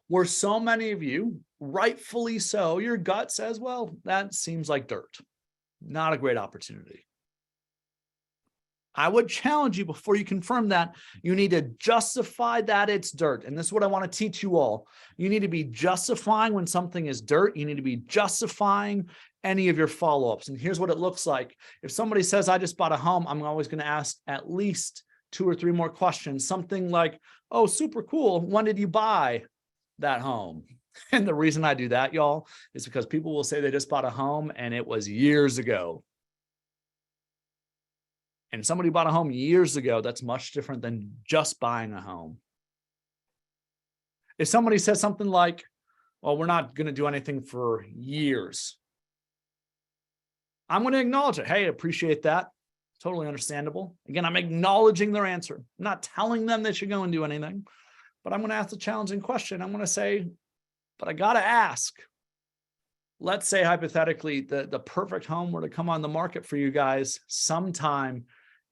Where so many of you, rightfully so, your gut says, well, that seems like dirt. Not a great opportunity. I would challenge you before you confirm that, you need to justify that it's dirt. And this is what I want to teach you all. You need to be justifying when something is dirt. You need to be justifying any of your follow-ups. And here's what it looks like. If somebody says, I just bought a home, I'm always going to ask at least 2 or 3 more questions. Something like, oh, super cool. When did you buy that home? And the reason I do that, y'all, is because people will say they just bought a home and it was years ago. And somebody bought a home years ago, that's much different than just buying a home. If somebody says something like, well, we're not going to do anything for years, I'm going to acknowledge it. Hey, appreciate that. Totally understandable. Again, I'm acknowledging their answer. I'm not telling them they should go and do anything, but I'm going to ask a challenging question. I'm going to say, but I got to ask. Let's say hypothetically the perfect home were to come on the market for you guys sometime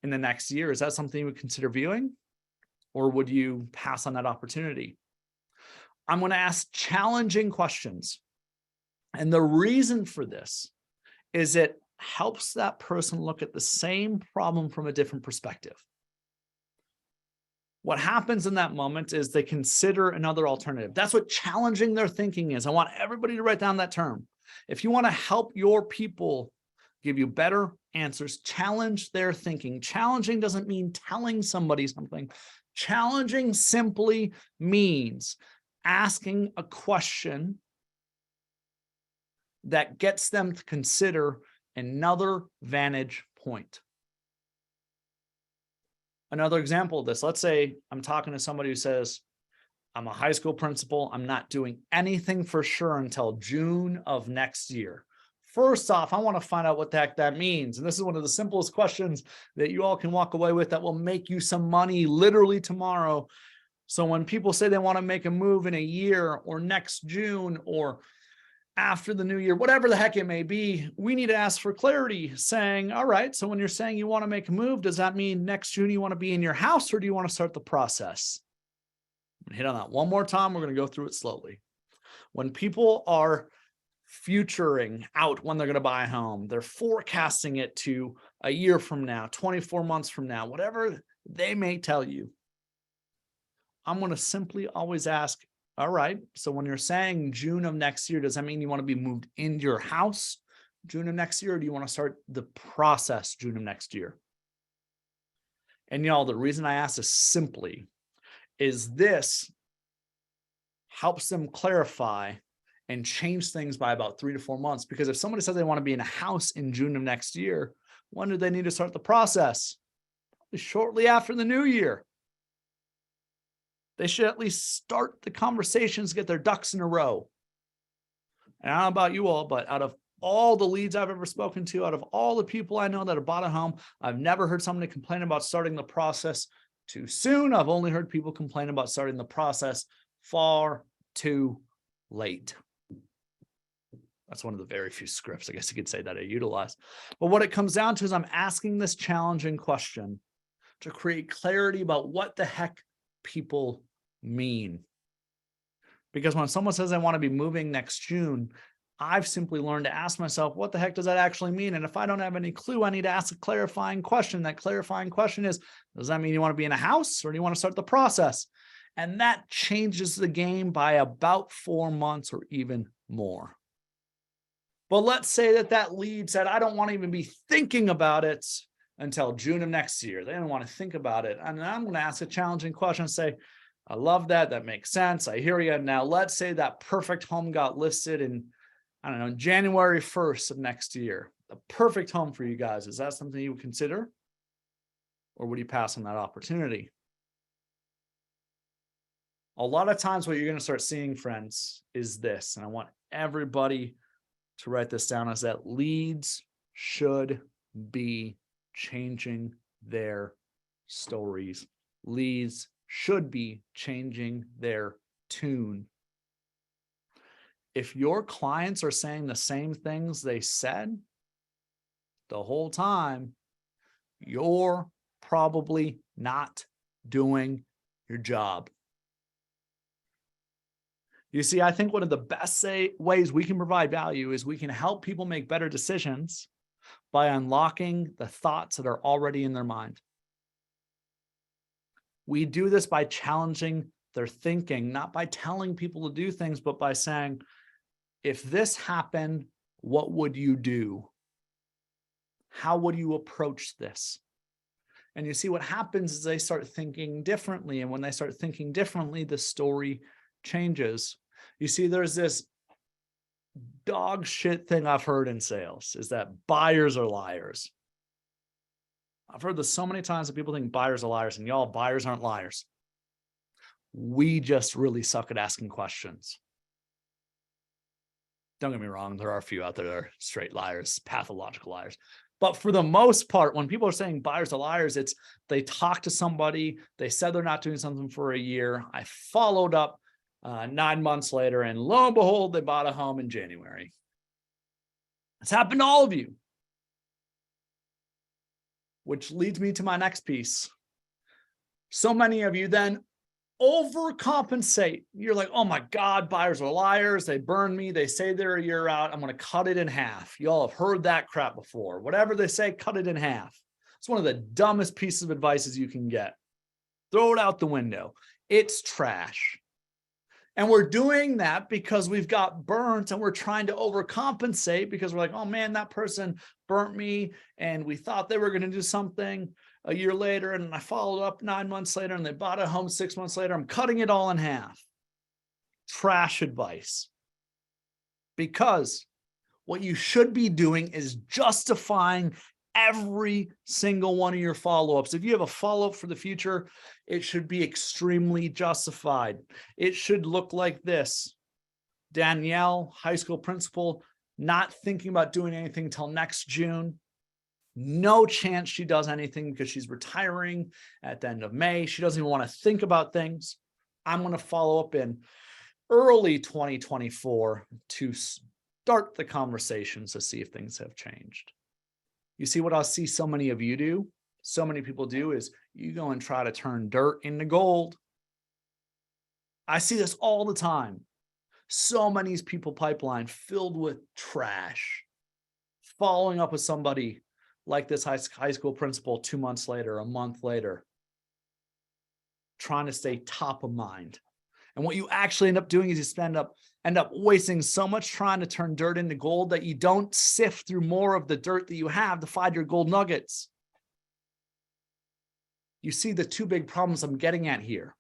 in the next year. Is that something you would consider viewing? Or would you pass on that opportunity? I'm going to ask challenging questions. And the reason for this is it helps that person look at the same problem from a different perspective. What happens in that moment is they consider another alternative. That's what challenging their thinking is. I want everybody to write down that term. If you want to help your people give you better answers, challenge their thinking. Challenging doesn't mean telling somebody something. Challenging simply means asking a question that gets them to consider another vantage point. Another example of this, let's say I'm talking to somebody who says, I'm a high school principal. I'm not doing anything for sure until June of next year. First off, I want to find out what the heck that means. And this is one of the simplest questions that you all can walk away with that will make you some money literally tomorrow. So when people say they want to make a move in a year or next June or after the new year, whatever the heck it may be, we need to ask for clarity saying, all right, so when you're saying you want to make a move, does that mean next June you want to be in your house or do you want to start the process? I'm going to hit on that one more time. We're going to go through it slowly. When people are futuring out when they're going to buy a home, they're forecasting it to a year from now, 24 months from now, whatever they may tell you. I'm going to simply always ask, all right, so when you're saying June of next year, does that mean you want to be moved into your house June of next year, or do you want to start the process June of next year? And y'all, the reason I ask this simply is this helps them clarify and change things by about 3 to 4 months. Because if somebody says they want to be in a house in June of next year, when do they need to start the process? Probably shortly after the new year. They should at least start the conversations, get their ducks in a row. And I don't know about you all, but out of all the leads I've ever spoken to, out of all the people I know that have bought a home, I've never heard somebody complain about starting the process too soon. I've only heard people complain about starting the process far too late. That's one of the very few scripts, I guess you could say, that I utilize. But what it comes down to is I'm asking this challenging question to create clarity about what the heck people mean. Because when someone says they want to be moving next June, I've simply learned to ask myself, what the heck does that actually mean? And if I don't have any clue, I need to ask a clarifying question. That clarifying question is, does that mean you want to be in a house or do you want to start the process? And that changes the game by about 4 months or even more. But let's say that lead said, I don't want to even be thinking about it until June of next year. They don't want to think about it. And I'm going to ask a challenging question and say, I love that. That makes sense. I hear you. Now, let's say that perfect home got listed in, I don't know, January 1st of next year. The perfect home for you guys. Is that something you would consider? Or would you pass on that opportunity? A lot of times what you're going to start seeing, friends, is this. And I want everybody to write this down, is that leads should be changing their stories. Leads should be changing their tune. If your clients are saying the same things they said the whole time, you're probably not doing your job. You see, I think one of the best ways we can provide value is we can help people make better decisions by unlocking the thoughts that are already in their mind. We do this by challenging their thinking, not by telling people to do things, but by saying, if this happened, what would you do? How would you approach this? And you see what happens is they start thinking differently. And when they start thinking differently, the story changes. You see, there's this dog shit thing I've heard in sales, is that buyers are liars. I've heard this so many times that people think buyers are liars, and y'all, buyers aren't liars. We just really suck at asking questions. Don't get me wrong, there are a few out there that are straight liars, pathological liars. But for the most part, when people are saying buyers are liars, it's they talk to somebody, they said they're not doing something for a year. I followed up 9 months later, and lo and behold, they bought a home in January. It's happened to all of you. Which leads me to my next piece. So many of you then overcompensate. You're like, oh my God, buyers are liars. They burn me. They say they're a year out. I'm going to cut it in half. Y'all have heard that crap before. Whatever they say, cut it in half. It's one of the dumbest pieces of advice you can get. Throw it out the window. It's trash. And we're doing that because we've got burnt and we're trying to overcompensate because we're like, oh man, that person burnt me and we thought they were going to do something a year later. And I followed up 9 months later and they bought a home 6 months later. I'm cutting it all in half. Trash advice. Because what you should be doing is justifying every single one of your follow-ups. If you have a follow-up for the future, it should be extremely justified. It should look like this. Danielle, high school principal, not thinking about doing anything until next June. No chance she does anything because she's retiring at the end of May. She doesn't even want to think about things. I'm going to follow up in early 2024 to start the conversations to see if things have changed. You see what I see so many of you do? So many people do is you go and try to turn dirt into gold. I see this all the time. So many people pipeline filled with trash. Following up with somebody like this high school principal 2 months later, a month later, trying to stay top of mind. And what you actually end up doing is you end up wasting so much trying to turn dirt into gold that you don't sift through more of the dirt that you have to find your gold nuggets. You see the two big problems I'm getting at here.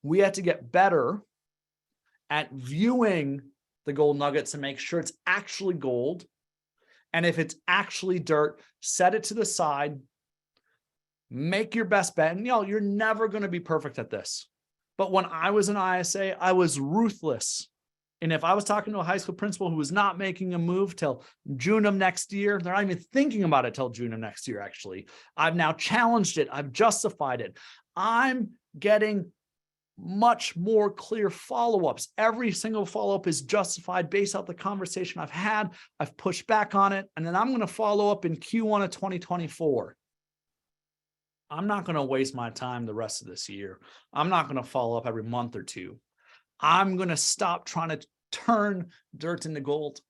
We have to get better at viewing the gold nuggets and make sure it's actually gold. And if it's actually dirt, set it to the side, make your best bet. And you're never going to be perfect at this. But when I was in ISA, I was ruthless. And if I was talking to a high school principal who was not making a move till June of next year, they're not even thinking about it till June of next year, actually. I've now challenged it. I've justified it. I'm getting much more clear follow-ups. Every single follow-up is justified based off the conversation I've had. I've pushed back on it. And then I'm going to follow up in Q1 of 2024. I'm not going to waste my time the rest of this year. I'm not going to follow up every month or two. I'm going to stop trying to turn dirt into gold.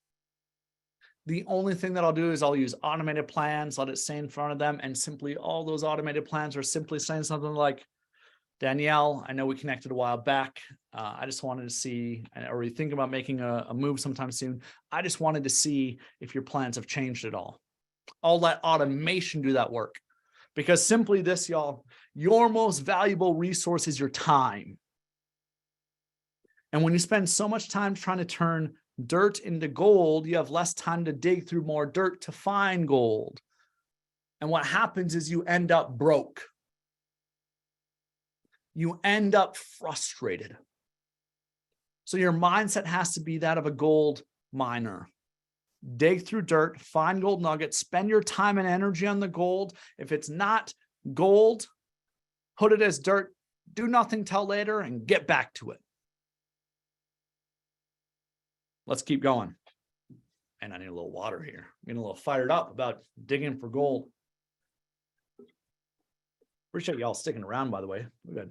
The only thing that I'll do is I'll use automated plans, let it stay in front of them, and simply all those automated plans are simply saying something like, Danielle, I know we connected a while back. I just wanted to see, or you think about making a move sometime soon. I just wanted to see if your plans have changed at all. I'll let automation do that work, because simply this, y'all, your most valuable resource is your time. And when you spend so much time trying to turn dirt into gold, you have less time to dig through more dirt to find gold. And what happens is you end up broke. You end up frustrated. So your mindset has to be that of a gold miner. Dig through dirt, find gold nuggets, spend your time and energy on the gold. If it's not gold, put it as dirt, do nothing till later, and get back to it. Let's keep going. And I need a little water here. I'm getting a little fired up about digging for gold. Appreciate y'all sticking around, by the way. We got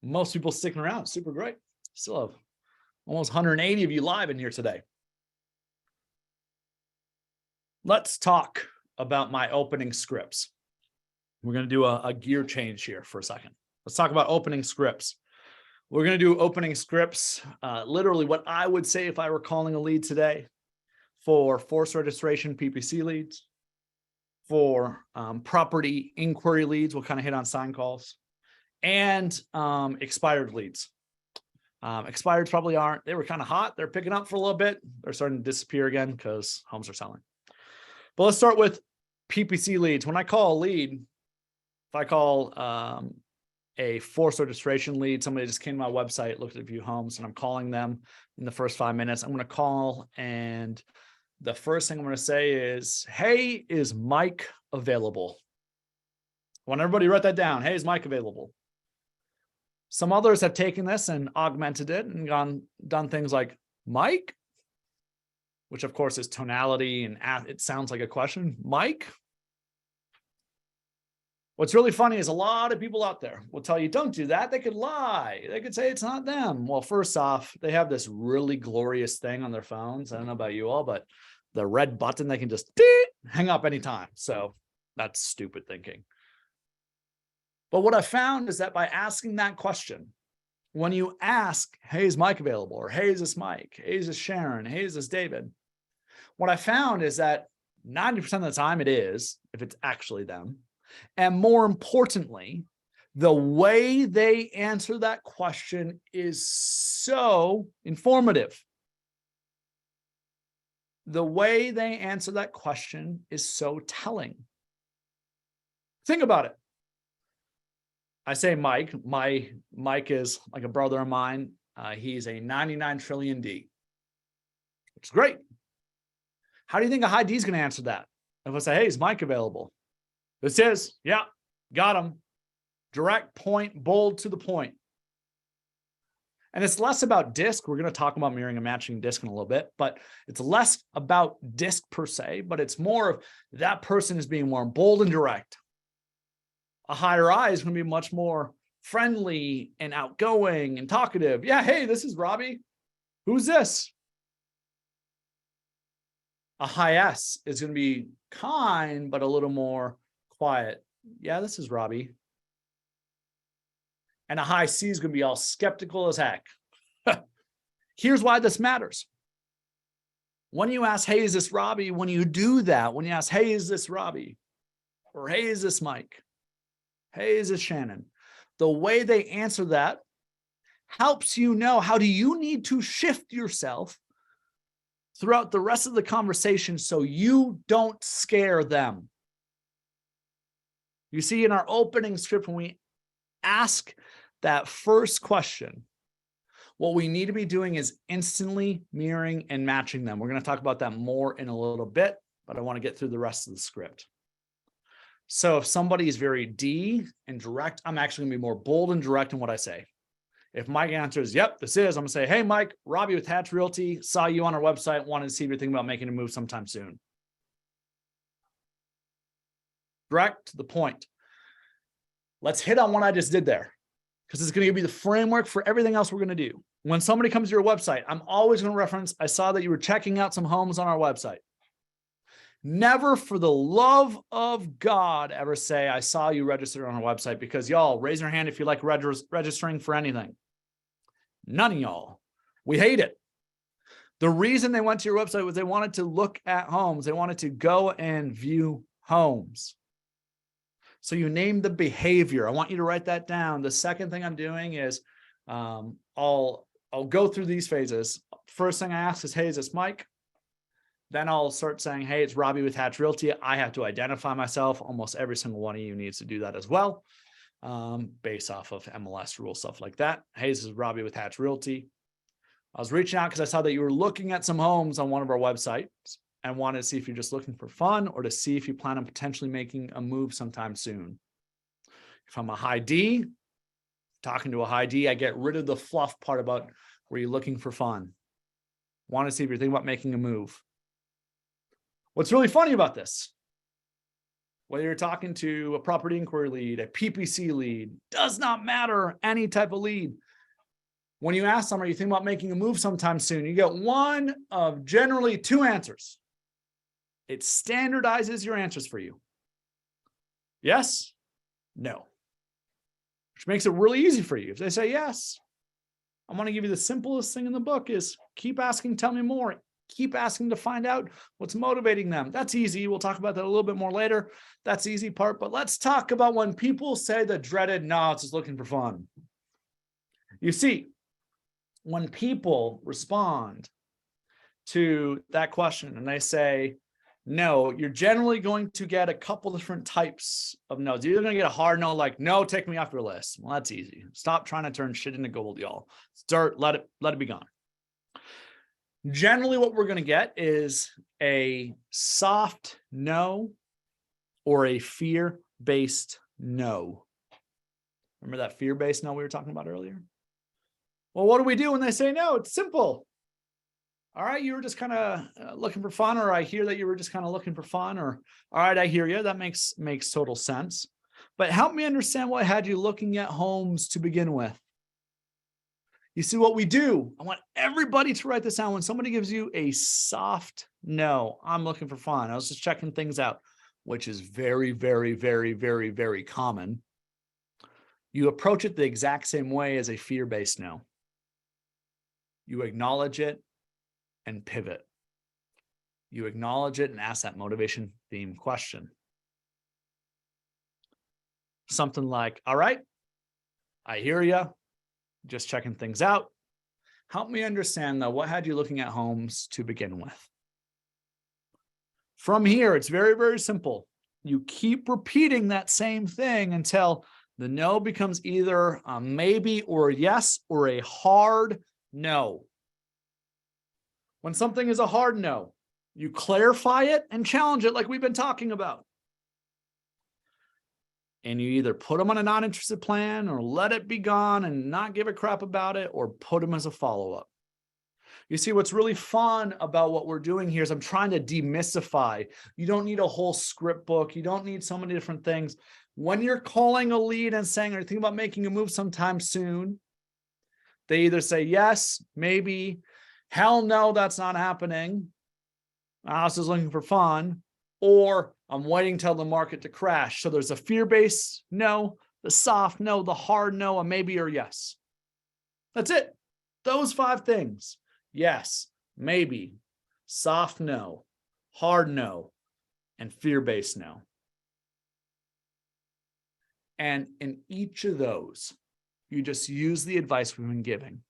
most people sticking around. Super great. Still have almost 180 of you live in here today. Let's talk about my opening scripts. We're going to do a gear change here for a second. Let's talk about opening scripts. We're going to do opening scripts, literally what I would say if I were calling a lead today, for forced registration PPC leads, for property inquiry leads. We'll kind of hit on sign calls, and expired leads. Expireds probably aren't. They were kind of hot. They're picking up for a little bit. They're starting to disappear again because homes are selling. But let's start with PPC leads. When I call a lead, if I call a forced registration lead, somebody just came to my website, looked at a few homes, and I'm calling them in the first 5 minutes. I'm going to call, and the first thing I'm going to say is, hey, is Mike available? I want everybody to write that down. Hey, is Mike available? Some others have taken this and augmented it and done things like Mike, which of course is tonality and it sounds like a question. Mike? What's really funny is a lot of people out there will tell you, don't do that. They could lie. They could say it's not them. Well, first off, they have this really glorious thing on their phones. I don't know about you all, but the red button, they can just hang up anytime. So that's stupid thinking. But what I found is that by asking that question, when you ask, hey, is Mike available? Or hey, is this Mike? Hey, is this Sharon? Hey, is this David? What I found is that 90% of the time it is, if it's actually them. And more importantly, the way they answer that question is so informative. The way they answer that question is so telling. Think about it. I say Mike. Mike is like a brother of mine. He's a 99 trillion D, which is great. How do you think a high D is going to answer that? If I say, hey, is Mike available? This is, yeah, got him. Direct, point, bold, to the point. And it's less about disc. We're going to talk about mirroring and matching disc in a little bit, but it's less about disc per se, but it's more of that person is being more bold and direct. A higher I is going to be much more friendly and outgoing and talkative. Yeah, hey, this is Robbie. Who's this? A high S is going to be kind, but a little more quiet. Yeah, this is Robbie. And a high C is going to be all skeptical as heck. Here's why this matters. When you ask, hey, is this Robbie? When you do that, when you ask, hey, is this Robbie? Or hey, is this Mike? Hey, is this Shannon? The way they answer that helps you know how do you need to shift yourself throughout the rest of the conversation so you don't scare them. You see, in our opening script, when we ask that first question, what we need to be doing is instantly mirroring and matching them. We're going to talk about that more in a little bit, but I want to get through the rest of the script. So if somebody is very D and direct, I'm actually going to be more bold and direct in what I say. If Mike answers, yep, this is, I'm going to say, hey, Mike, Robbie with Hatch Realty, saw you on our website, wanted to see if you're thinking about making a move sometime soon. Direct to the point. Let's hit on what I just did there, because it's going to give you the framework for everything else we're going to do. When somebody comes to your website, I'm always going to reference, I saw that you were checking out some homes on our website. Never for the love of God ever say, I saw you registered on our website, because y'all raise your hand if you like registering for anything. None of y'all. We hate it. The reason they went to your website was they wanted to look at homes. They wanted to go and view homes. So you name the behavior. I want you to write that down. The second thing I'm doing is I'll go through these phases. First thing I ask is, hey, is this Mike? Then I'll start saying, hey, it's Robbie with Hatch Realty. I have to identify myself. Almost every single one of you needs to do that as well, based off of MLS rules, stuff like that. Hey, this is Robbie with Hatch Realty. I was reaching out because I saw that you were looking at some homes on one of our websites and wanted to see if you're just looking for fun or to see if you plan on potentially making a move sometime soon. If I'm a high D, talking to a high D, I get rid of the fluff part about were you looking for fun. Want to see if you're thinking about making a move. What's really funny about this, whether you're talking to a property inquiry lead, a PPC lead, does not matter, any type of lead. When you ask them, are you thinking about making a move sometime soon? You get one of generally two answers. It standardizes your answers for you. Yes, no. Which makes it really easy for you. If they say yes, I'm going to give you the simplest thing in the book is keep asking, tell me more. Keep asking to find out what's motivating them. That's easy. We'll talk about that a little bit more later. That's the easy part. But let's talk about when people say the dreaded, no, it's just looking for fun. You see, when people respond to that question and they say, no, you're generally going to get a couple different types of no's. You're going to get a hard no, like, no, take me off your list. Well, that's easy. Stop trying to turn shit into gold, y'all. Start, let it be gone. Generally, what we're going to get is a soft no or a fear-based no. Remember that fear-based no we were talking about earlier? Well, what do we do when they say no? It's simple. All right, you were just kind of looking for fun, or I hear that you were just kind of looking for fun, or all right, I hear you. That makes total sense. But help me understand what had you looking at homes to begin with. You see what we do? I want everybody to write this down. When somebody gives you a soft no, I'm looking for fun, I was just checking things out, which is very, very, very, very, very common. You approach it the exact same way as a fear-based no. You acknowledge it and pivot. You acknowledge it and ask that motivation theme question. Something like, all right, I hear you. Just checking things out. Help me understand, though, what had you looking at homes to begin with? From here, it's very, very simple. You keep repeating that same thing until the no becomes either a maybe or a yes or a hard no. When something is a hard no, you clarify it and challenge it like we've been talking about. And you either put them on a non-interested plan or let it be gone and not give a crap about it, or put them as a follow-up. You see, what's really fun about what we're doing here is I'm trying to demystify. You don't need a whole script book. You don't need so many different things. When you're calling a lead and saying, are you thinking about making a move sometime soon? They either say yes, maybe, hell no, that's not happening. I was just looking for fun. Or I'm waiting till the market to crash. So there's a fear-based no, the soft no, the hard no, a maybe or yes. That's it. Those 5 things. Yes, maybe, soft no, hard no, and fear-based no. And in each of those, you just use the advice we've been giving.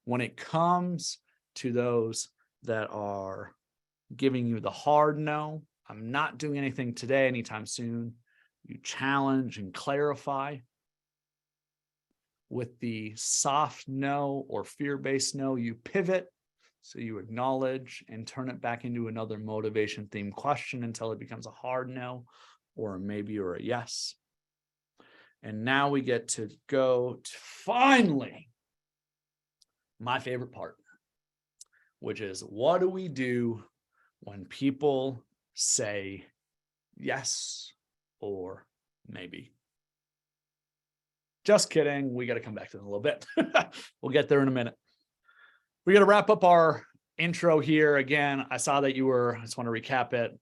When it comes to those that are giving you the hard no, I'm not doing anything today, anytime soon, you challenge and clarify. With the soft no or fear-based no, you pivot. So you acknowledge and turn it back into another motivation theme question until it becomes a hard no or a maybe or a yes. And now we get to go to finally my favorite part, which is what do we do when people say yes or maybe? Just kidding. We got to come back to it in a little bit. We'll get there in a minute. We got to wrap up our intro here. Again, I saw that I just want to recap it.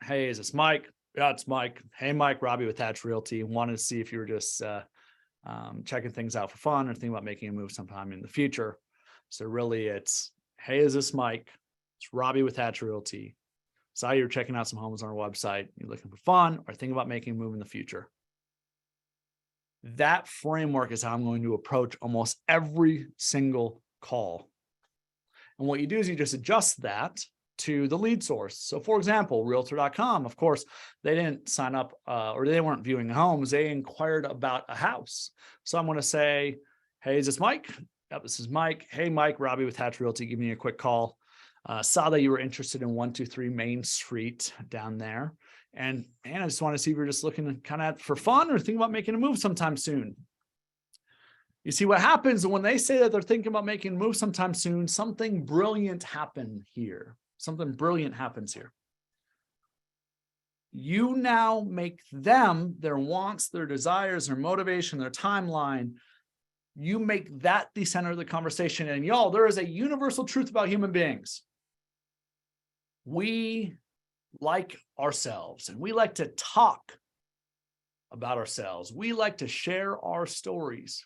Hey, is this Mike? Yeah, it's Mike. Hey, Mike, Robbie with Hatch Realty. Wanted to see if you were just checking things out for fun or thinking about making a move sometime in the future. So really it's, hey, is this Mike? It's Robbie with Hatch Realty. Saw you were checking out some homes on our website. You're looking for fun or thinking about making a move in the future. That framework is how I'm going to approach almost every single call. And what you do is you just adjust that to the lead source. So for example, realtor.com, of course, they didn't sign up or they weren't viewing homes. They inquired about a house. So I'm going to say, hey, is this Mike? Yep, this is Mike. Hey, Mike, Robbie with Hatch Realty, give me a quick call. Saw that you were interested in 123 Main Street down there. And I just want to see if you're just looking kind of for fun or thinking about making a move sometime soon. You see what happens when they say that they're thinking about making a move sometime soon, something brilliant happens here. Something brilliant happens here. You now make them, their wants, their desires, their motivation, their timeline, you make that the center of the conversation. And y'all, there is a universal truth about human beings. We like ourselves and we like to talk about ourselves. We like to share our stories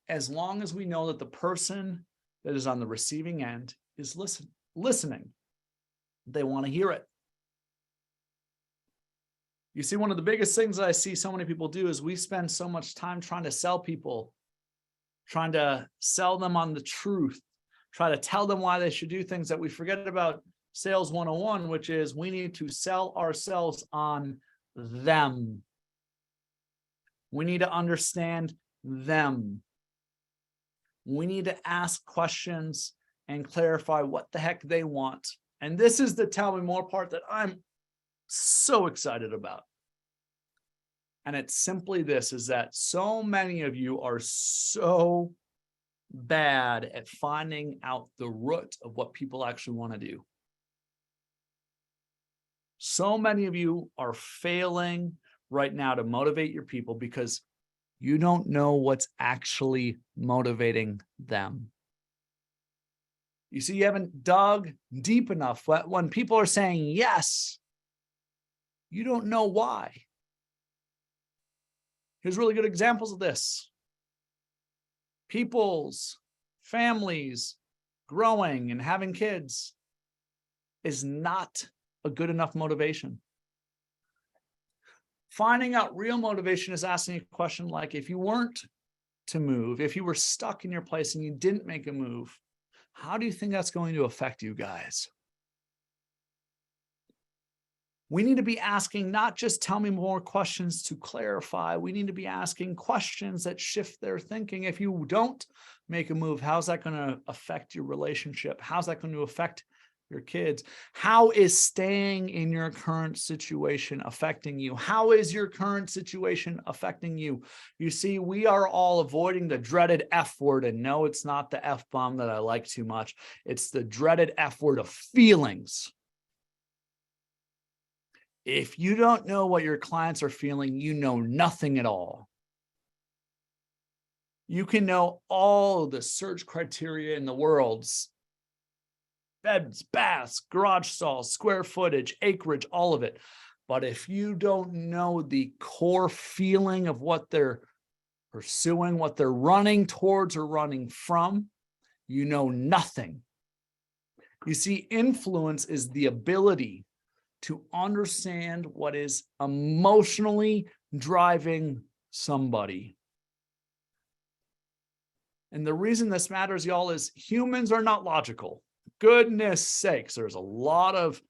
as long as we know that the person that is on the receiving end is listening. They want to hear it. You see, one of the biggest things that I see so many people do is we spend so much time trying to sell people, trying to sell them on the truth, try to tell them why they should do things, that we forget about Sales 101, which is we need to sell ourselves on them. We need to understand them. We need to ask questions and clarify what the heck they want. And this is the tell me more part that I'm so excited about. And it's simply this, is that so many of you are so bad at finding out the root of what people actually want to do. So many of you are failing right now to motivate your people because you don't know what's actually motivating them. You see, you haven't dug deep enough. When people are saying yes, you don't know why. Here's really good examples of this. People's families growing and having kids is not a good enough motivation. Finding out real motivation is asking a question like, if you weren't to move, if you were stuck in your place and you didn't make a move, how do you think that's going to affect you guys? We need to be asking not just tell me more questions to clarify. We need to be asking questions that shift their thinking. If you don't make a move, how's that going to affect your relationship? How's that going to affect your kids? How is staying in your current situation affecting you? How is your current situation affecting you? You see, we are all avoiding the dreaded F word, and no, it's not the F bomb that I like too much. It's the dreaded F word of feelings. If you don't know what your clients are feeling, you know nothing at all. You can know all the search criteria in the world: beds, baths, garage stalls, square footage, acreage, all of it. But if you don't know the core feeling of what they're pursuing, what they're running towards or running from, you know nothing. You see, influence is the ability to understand what is emotionally driving somebody. And the reason this matters, y'all, is humans are not logical. Goodness sakes, there's a lot of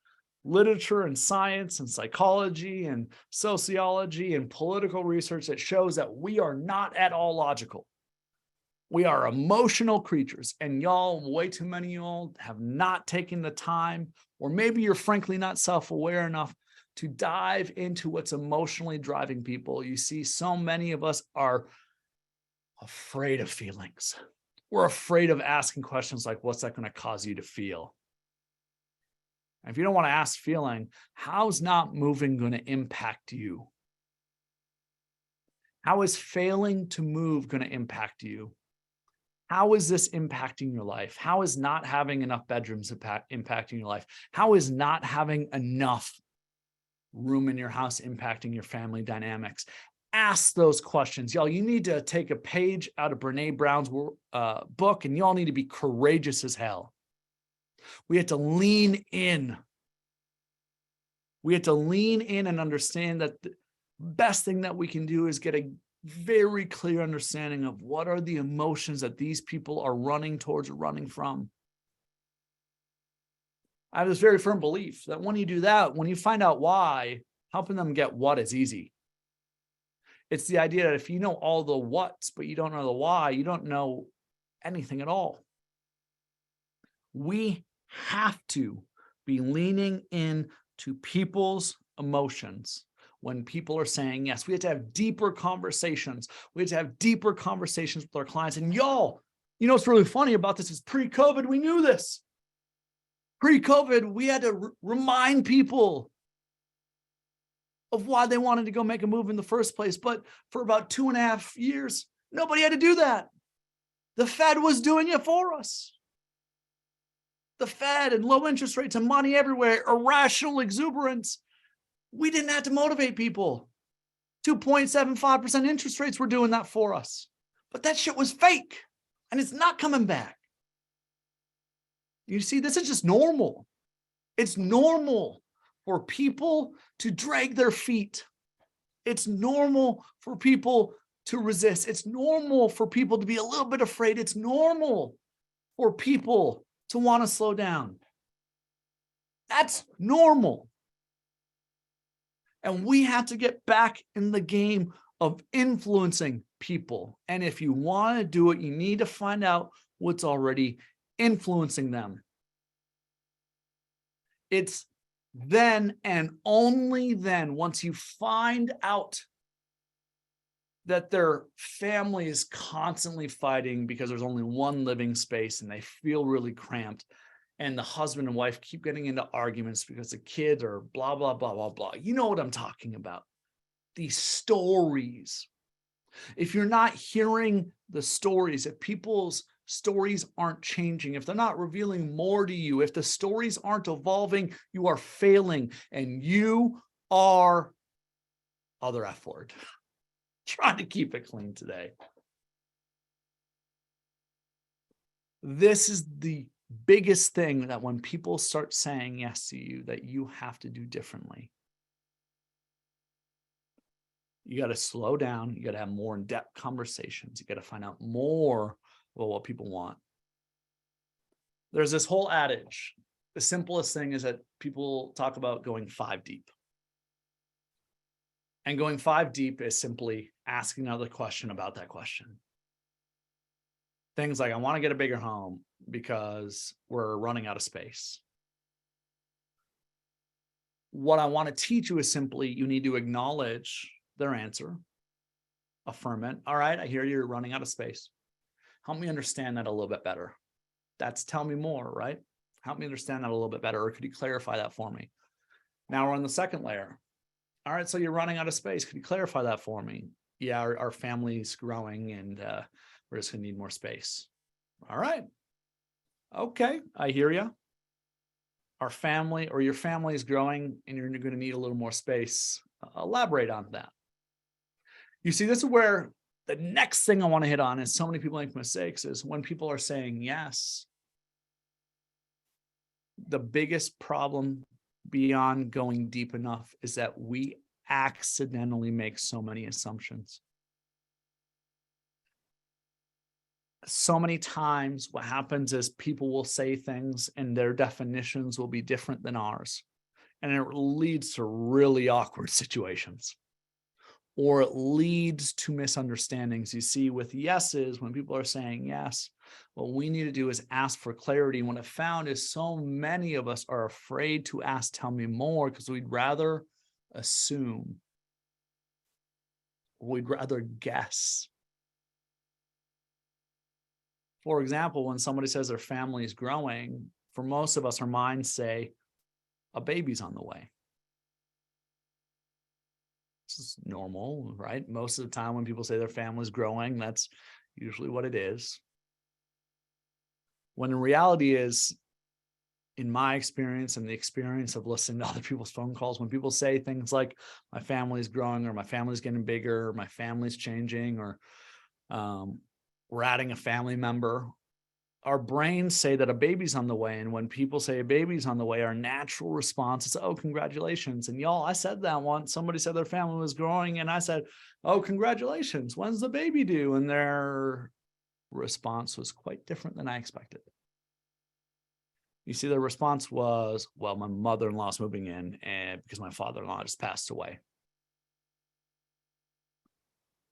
literature and science and psychology and sociology and political research that shows that we are not at all logical. We are emotional creatures, and y'all, way too many of y'all have not taken the time, or maybe you're frankly not self-aware enough to dive into what's emotionally driving people. You see, so many of us are afraid of feelings. We're afraid of asking questions like, what's that going to cause you to feel? And if you don't want to ask feeling, how's not moving going to impact you? How is failing to move going to impact you? How is this impacting your life? How is not having enough bedrooms impacting your life? How is not having enough room in your house impacting your family dynamics? Ask those questions. Y'all, you need to take a page out of Brene Brown's book, and y'all need to be courageous as hell. We have to lean in. We have to lean in and understand that the best thing that we can do is get a very clear understanding of what are the emotions that these people are running towards or running from. I have this very firm belief that when you do that, when you find out why, helping them get what is easy. It's the idea that if you know all the what's, but you don't know the why, you don't know anything at all. We have to be leaning in to people's emotions when people are saying yes. We have to have deeper conversations. We have to have deeper conversations with our clients. And y'all, you know what's really funny about this is pre-COVID, we knew this. Pre-COVID, we had to remind people of why they wanted to go make a move in the first place. But for about 2.5 years, nobody had to do that. The Fed was doing it for us. The Fed and low interest rates and money everywhere, irrational exuberance. We didn't have to motivate people. 2.75% interest rates were doing that for us. But that shit was fake, and it's not coming back. You see, this is just normal. It's normal for people to drag their feet. It's normal for people to resist. It's normal for people to be a little bit afraid. It's normal for people to want to slow down. That's normal. And we have to get back in the game of influencing people. And if you want to do it, you need to find out what's already influencing them. It's then and only then, once you find out that their family is constantly fighting because there's only one living space and they feel really cramped, and the husband and wife keep getting into arguments because the kids are blah, blah, blah, blah, blah. You know what I'm talking about. These stories. If you're not hearing the stories, if people's stories aren't changing, if they're not revealing more to you, if the stories aren't evolving, you are failing, and you are other F word. Trying to keep it clean today. This is the biggest thing that when people start saying yes to you, that you have to do differently. You got to slow down. You got to have more in-depth conversations. You got to find out more about what people want. There's this whole adage. The simplest thing is that people talk about going 5 deep. And going 5 deep is simply asking another question about that question. Things like, I want to get a bigger home because we're running out of space. What I want to teach you is simply, you need to acknowledge their answer, affirm it. All right, I hear you're running out of space. Help me understand that a little bit better. That's tell me more, right? Help me understand that a little bit better. Or could you clarify that for me? Now we're on the second layer. All right, so you're running out of space. Could you clarify that for me? Yeah, our family's growing and we're just gonna need more space. All right. Okay, I hear you. Our family or your family is growing and you're gonna need a little more space. Elaborate on that. You see, this is where the next thing I want to hit on is so many people make mistakes is when people are saying yes. The biggest problem beyond going deep enough is that we accidentally make so many assumptions. So many times what happens is people will say things and their definitions will be different than ours. And it leads to really awkward situations. Or it leads to misunderstandings. You see, with yeses, when people are saying yes, what we need to do is ask for clarity. And what I found is so many of us are afraid to ask, tell me more, because we'd rather assume. We'd rather guess. For example, when somebody says their family is growing, for most of us, our minds say, a baby's on the way. This is normal, right? Most of the time when people say their family's growing, that's usually what it is. When in reality is, in my experience and the experience of listening to other people's phone calls, when people say things like my family's growing or my family's getting bigger or my family's changing or we're adding a family member, our brains say that a baby's on the way. And when people say a baby's on the way, our natural response is, oh, congratulations. And y'all, I said that once. Somebody said their family was growing and I said, oh, congratulations. When's the baby due? And their response was quite different than I expected. You see, the response was, well, my mother-in-law's moving in and because my father-in-law just passed away.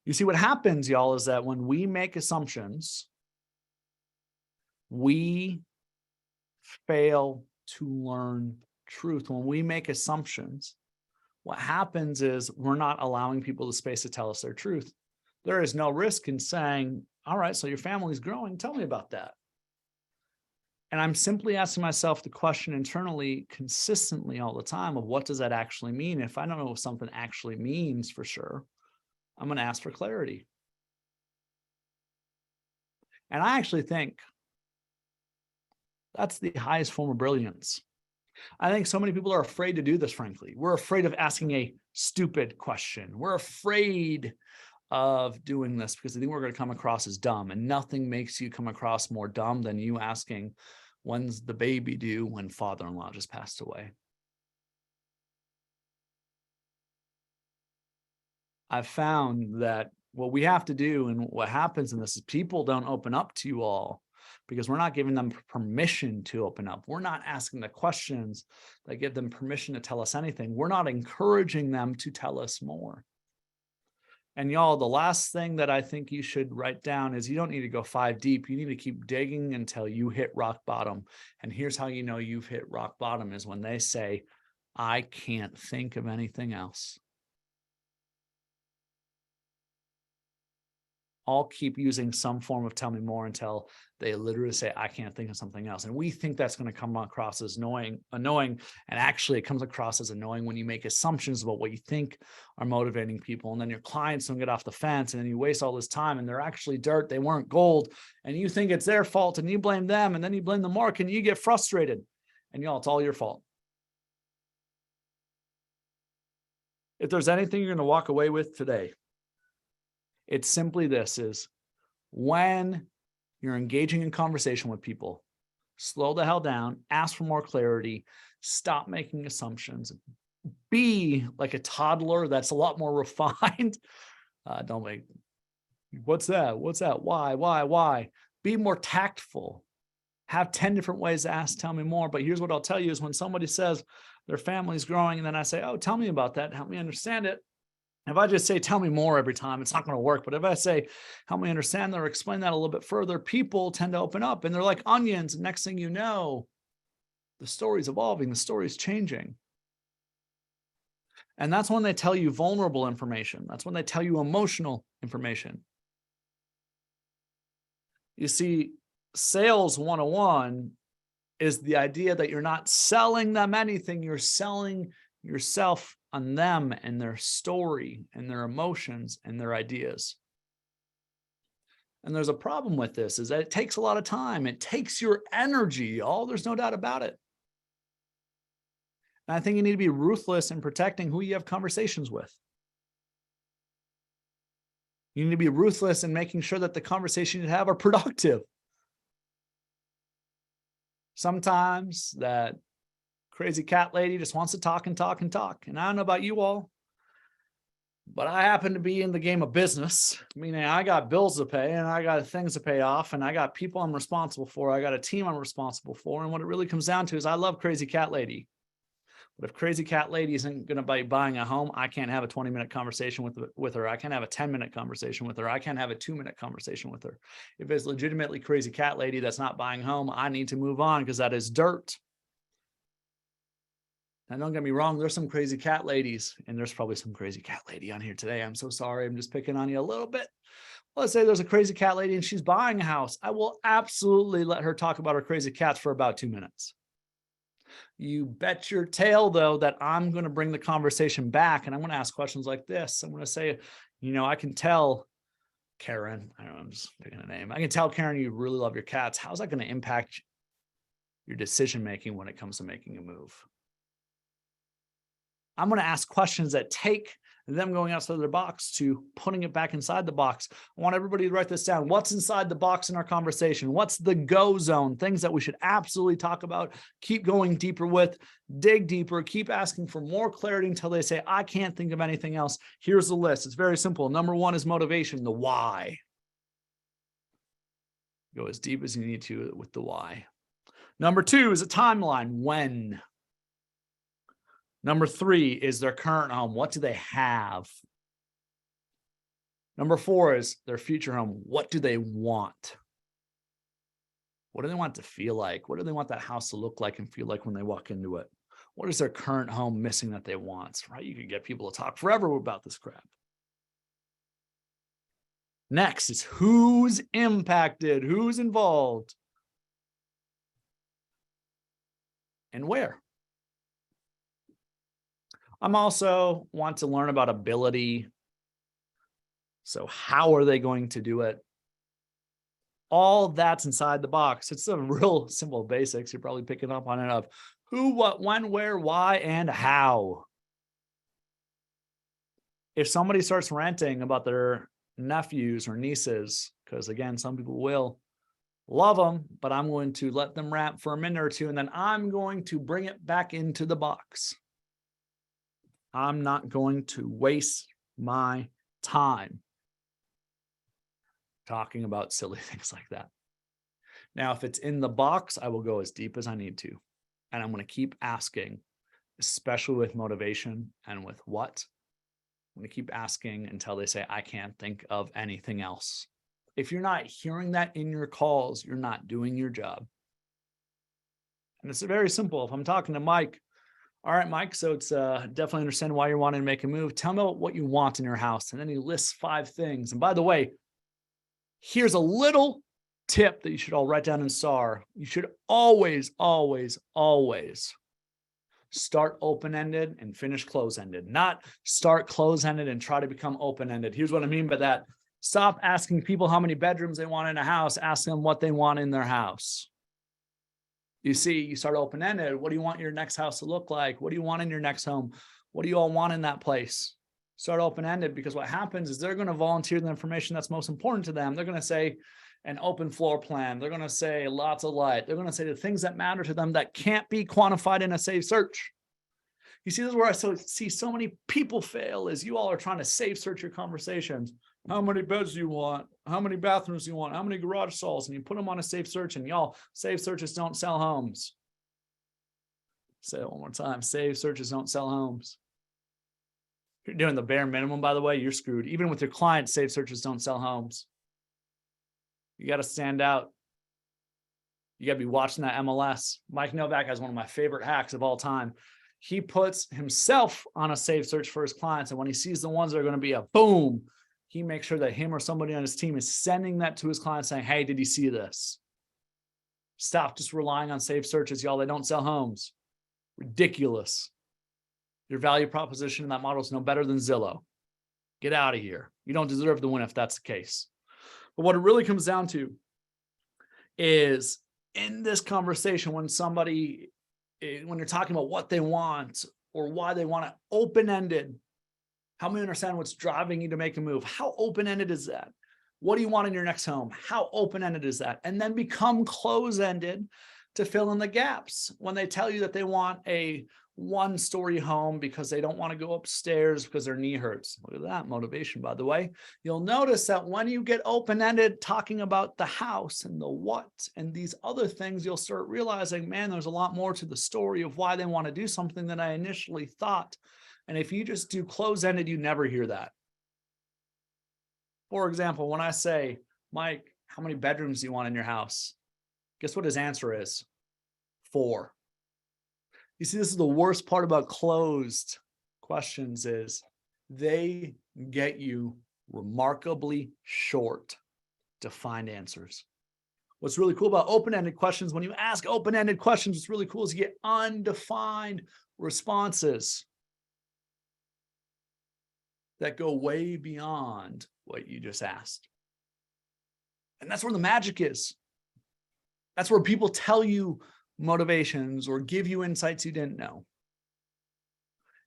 You see, what happens, y'all, is that when we make assumptions, we fail to learn truth. When we make assumptions, what happens is we're not allowing people the space to tell us their truth. There is no risk in saying, all right, so your family's growing. Tell me about that. And I'm simply asking myself the question internally, consistently all the time of what does that actually mean? If I don't know what something actually means for sure, I'm going to ask for clarity. And I actually think that's the highest form of brilliance. I think so many people are afraid to do this, frankly. We're afraid of asking a stupid question. We're afraid of doing this because I think we're going to come across as dumb, and nothing makes you come across more dumb than you asking, when's the baby due when father-in-law just passed away? I've found that what we have to do and what happens in this is people don't open up to you all because we're not giving them permission to open up. We're not asking the questions that give them permission to tell us anything. We're not encouraging them to tell us more. And y'all, the last thing that I think you should write down is you don't need to go 5 deep. You need to keep digging until you hit rock bottom. And here's how you know you've hit rock bottom is when they say, I can't think of anything else. I'll keep using some form of tell me more until they literally say, I can't think of something else. And we think that's going to come across as annoying. And actually it comes across as annoying when you make assumptions about what you think are motivating people. And then your clients don't get off the fence. And then you waste all this time and they're actually dirt. They weren't gold. And you think it's their fault and you blame them. And then you blame the market and you get frustrated. And y'all, it's all your fault. If there's anything you're going to walk away with today, it's simply this is when you're engaging in conversation with people, slow the hell down, ask for more clarity, stop making assumptions, be like a toddler that's a lot more refined. Don't make, what's that? What's that? Why? Be more tactful. Have 10 different ways to ask, tell me more. But here's what I'll tell you is when somebody says their family's growing and then I say, oh, tell me about that. Help me understand it. If I just say, tell me more every time, it's not going to work. But if I say, help me understand that or explain that a little bit further, people tend to open up and they're like onions. And next thing you know, the story's evolving, the story's changing. And that's when they tell you vulnerable information. That's when they tell you emotional information. You see, sales 101 is the idea that you're not selling them anything, you're selling yourself on them and their story and their emotions and their ideas. And there's a problem with this is that it takes a lot of time. It takes your energy, y'all. There's no doubt about it. And I think you need to be ruthless in protecting who you have conversations with. You need to be ruthless in making sure that the conversations you have are productive. Sometimes that crazy cat lady just wants to talk and talk and talk. And I don't know about you all, but I happen to be in the game of business, meaning I got bills to pay and I got things to pay off and I got people I'm responsible for. I got a team I'm responsible for. And what it really comes down to is I love crazy cat lady. But if crazy cat lady isn't going to be buying a home, I can't have a 20-minute conversation with her. I can't have a 10-minute conversation with her. I can't have a 2-minute conversation with her. If it's legitimately crazy cat lady that's not buying a home, I need to move on because that is dirt. Now, don't get me wrong, there's some crazy cat ladies, and there's probably some crazy cat lady on here today. I'm so sorry. I'm just picking on you a little bit. Let's say there's a crazy cat lady and she's buying a house. I will absolutely let her talk about her crazy cats for about 2 minutes. You bet your tail, though, that I'm going to bring the conversation back and I'm going to ask questions like this. I'm going to say, I can tell Karen, I don't know, I'm just picking a name. I can tell Karen, you really love your cats. How's that going to impact your decision-making when it comes to making a move? I'm going to ask questions that take them going outside their box to putting it back inside the box. I want everybody to write this down. What's inside the box in our conversation? What's the go zone? Things that we should absolutely talk about, keep going deeper with, dig deeper, keep asking for more clarity until they say, I can't think of anything else. Here's the list. It's very simple. Number one is motivation, the why. Go as deep as you need to with the why. Number two is a timeline, when. Number three is their current home. What do they have? Number four is their future home. What do they want? What do they want it to feel like? What do they want that house to look like and feel like when they walk into it? What is their current home missing that they want? Right? You could get people to talk forever about this crap. Next is who's impacted, who's involved, and where. I'm also want to learn about ability. So how are they going to do it? All that's inside the box. It's a real simple basics. You're probably picking up on it of who, what, when, where, why, and how. If somebody starts ranting about their nephews or nieces, because again, some people will love them, but I'm going to let them rant for a minute or two, and then I'm going to bring it back into the box. I'm not going to waste my time talking about silly things like that. Now, if it's in the box, I will go as deep as I need to. And I'm going to keep asking, especially with motivation and with what. I'm going to keep asking until they say, I can't think of anything else. If you're not hearing that in your calls, you're not doing your job. And it's very simple. If I'm talking to Mike, all right, Mike, so it's definitely understand why you're wanting to make a move. Tell me what you want in your house. And then he lists 5 things. And by the way, here's a little tip that you should all write down in SAR. You should always, always, always start open-ended and finish close-ended, not start close-ended and try to become open-ended. Here's what I mean by that. Stop asking people how many bedrooms they want in a house. Ask them what they want in their house. You see, you start open-ended. What do you want your next house to look like? What do you want in your next home? What do you all want in that place? Start open-ended, because what happens is they're going to volunteer the information that's most important to them. They're going to say an open floor plan. They're going to say lots of light. They're going to say the things that matter to them that can't be quantified in a safe search. You see, this is where I see so many people fail, is you all are trying to safe search your conversations. How many beds do you want? How many bathrooms do you want? How many garage stalls? And you put them on a safe search, and y'all, safe searches don't sell homes. Say it one more time. Safe searches don't sell homes. If you're doing the bare minimum, by the way, you're screwed. Even with your clients, safe searches don't sell homes. You got to stand out. You got to be watching that MLS. Mike Novak has one of my favorite hacks of all time. He puts himself on a safe search for his clients. And when he sees the ones that are going to be a boom, he makes sure that him or somebody on his team is sending that to his client saying, hey, did you see this? Stop just relying on safe searches, y'all. They don't sell homes. Ridiculous. Your value proposition in that model is no better than Zillow. Get out of here. You don't deserve the win if that's the case. But what it really comes down to is in this conversation, when you're talking about what they want or why they want it, open-ended. Help me understand what's driving you to make a move. How open-ended is that? What do you want in your next home? How open-ended is that? And then become close-ended to fill in the gaps. When they tell you that they want a 1-story home because they don't want to go upstairs because their knee hurts. Look at that motivation, by the way. You'll notice that when you get open-ended talking about the house and the what and these other things, you'll start realizing, man, there's a lot more to the story of why they want to do something than I initially thought. And if you just do close-ended, you never hear that. For example, when I say, Mike, how many bedrooms do you want in your house? Guess what his answer is? 4. You see, this is the worst part about closed questions is they get you remarkably short, defined answers. What's really cool about open-ended questions, when you ask open-ended questions, what's really cool is you get undefined responses that go way beyond what you just asked. And that's where the magic is. That's where people tell you motivations or give you insights you didn't know.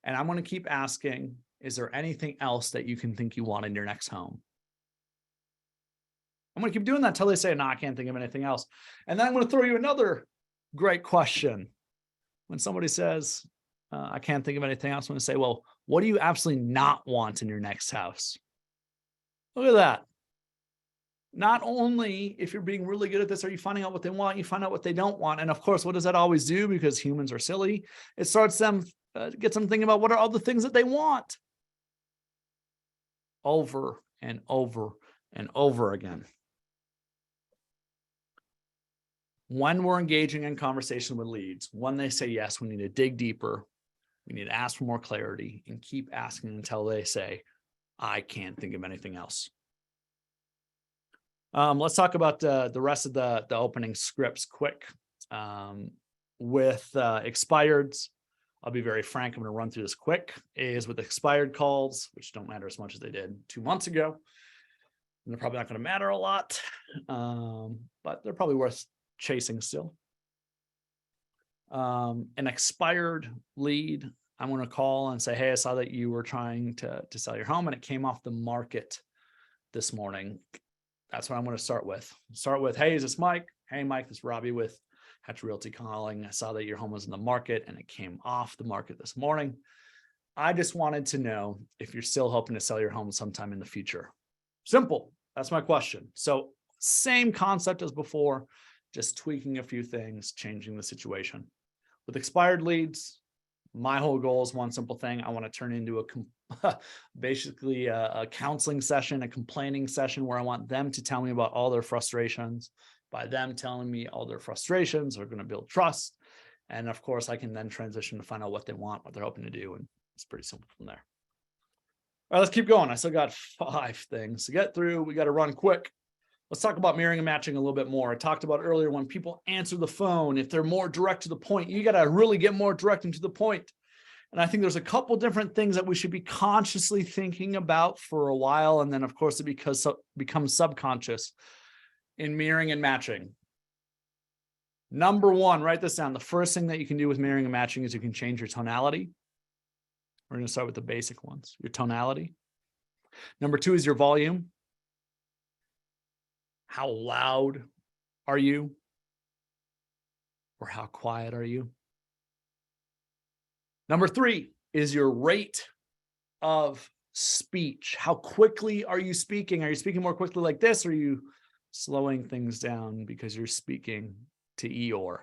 And I'm going to keep asking, is there anything else that you can think you want in your next home? I'm going to keep doing that until they say, no, I can't think of anything else. And then I'm going to throw you another great question. When somebody says, I can't think of anything else, I'm going to say, well, what do you absolutely not want in your next house? Look at that. Not only, if you're being really good at this, are you finding out what they want, you find out what they don't want. And of course, what does that always do? Because humans are silly. It starts them, gets them thinking about what are all the things that they want over and over and over again. When we're engaging in conversation with leads, when they say yes, we need to dig deeper. We need to ask for more clarity and keep asking until they say, I can't think of anything else. Let's talk about the rest of the opening scripts quick. With expireds, I'll be very frank. I'm going to run through this quick. Is with expired calls, which don't matter as much as they did 2 months ago. And they're probably not going to matter a lot, but they're probably worth chasing still. An expired lead, I'm going to call and say, hey, I saw that you were trying to sell your home and it came off the market this morning. That's what I'm going to start with. Hey, is this Mike? Hey, Mike, this is Robbie with Hatch Realty calling. I saw that your home was in the market and it came off the market this morning. I just wanted to know if you're still hoping to sell your home sometime in the future. Simple. That's my question. So same concept as before, just tweaking a few things, changing the situation. With expired leads, my whole goal is one simple thing. I want to turn into basically a counseling session, a complaining session where I want them to tell me about all their frustrations. By them telling me all their frustrations, they're going to build trust. And of course, I can then transition to find out what they want, what they're hoping to do. And it's pretty simple from there. All right, let's keep going. I still got 5 things to get through. We got to run quick. Let's talk about mirroring and matching a little bit more. I talked about earlier when people answer the phone, if they're more direct to the point, you got to really get more direct and to the point. And I think there's a couple different things that we should be consciously thinking about for a while. And then, of course, it becomes subconscious in mirroring and matching. Number 1, write this down. The first thing that you can do with mirroring and matching is you can change your tonality. We're going to start with the basic ones, your tonality. Number 2 is your volume. How loud are you? Or how quiet are you? Number 3 is your rate of speech. How quickly are you speaking? Are you speaking more quickly like this? Or are you slowing things down because you're speaking to Eeyore?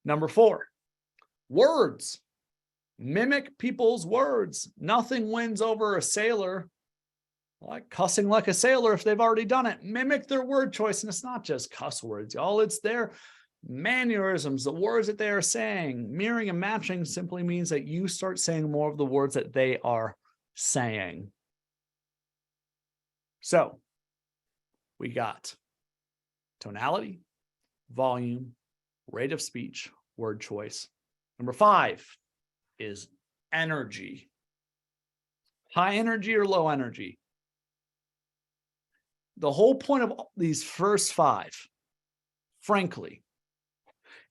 Number 4, words. Mimic people's words. Nothing wins over a sailor like cussing like a sailor if they've already done it. Mimic their word choice. And it's not just cuss words, y'all. It's their mannerisms, the words that they are saying. Mirroring and matching simply means that you start saying more of the words that they are saying. So we got tonality, volume, rate of speech, word choice. Number 5 is energy. High energy or low energy? The whole point of these first 5, frankly,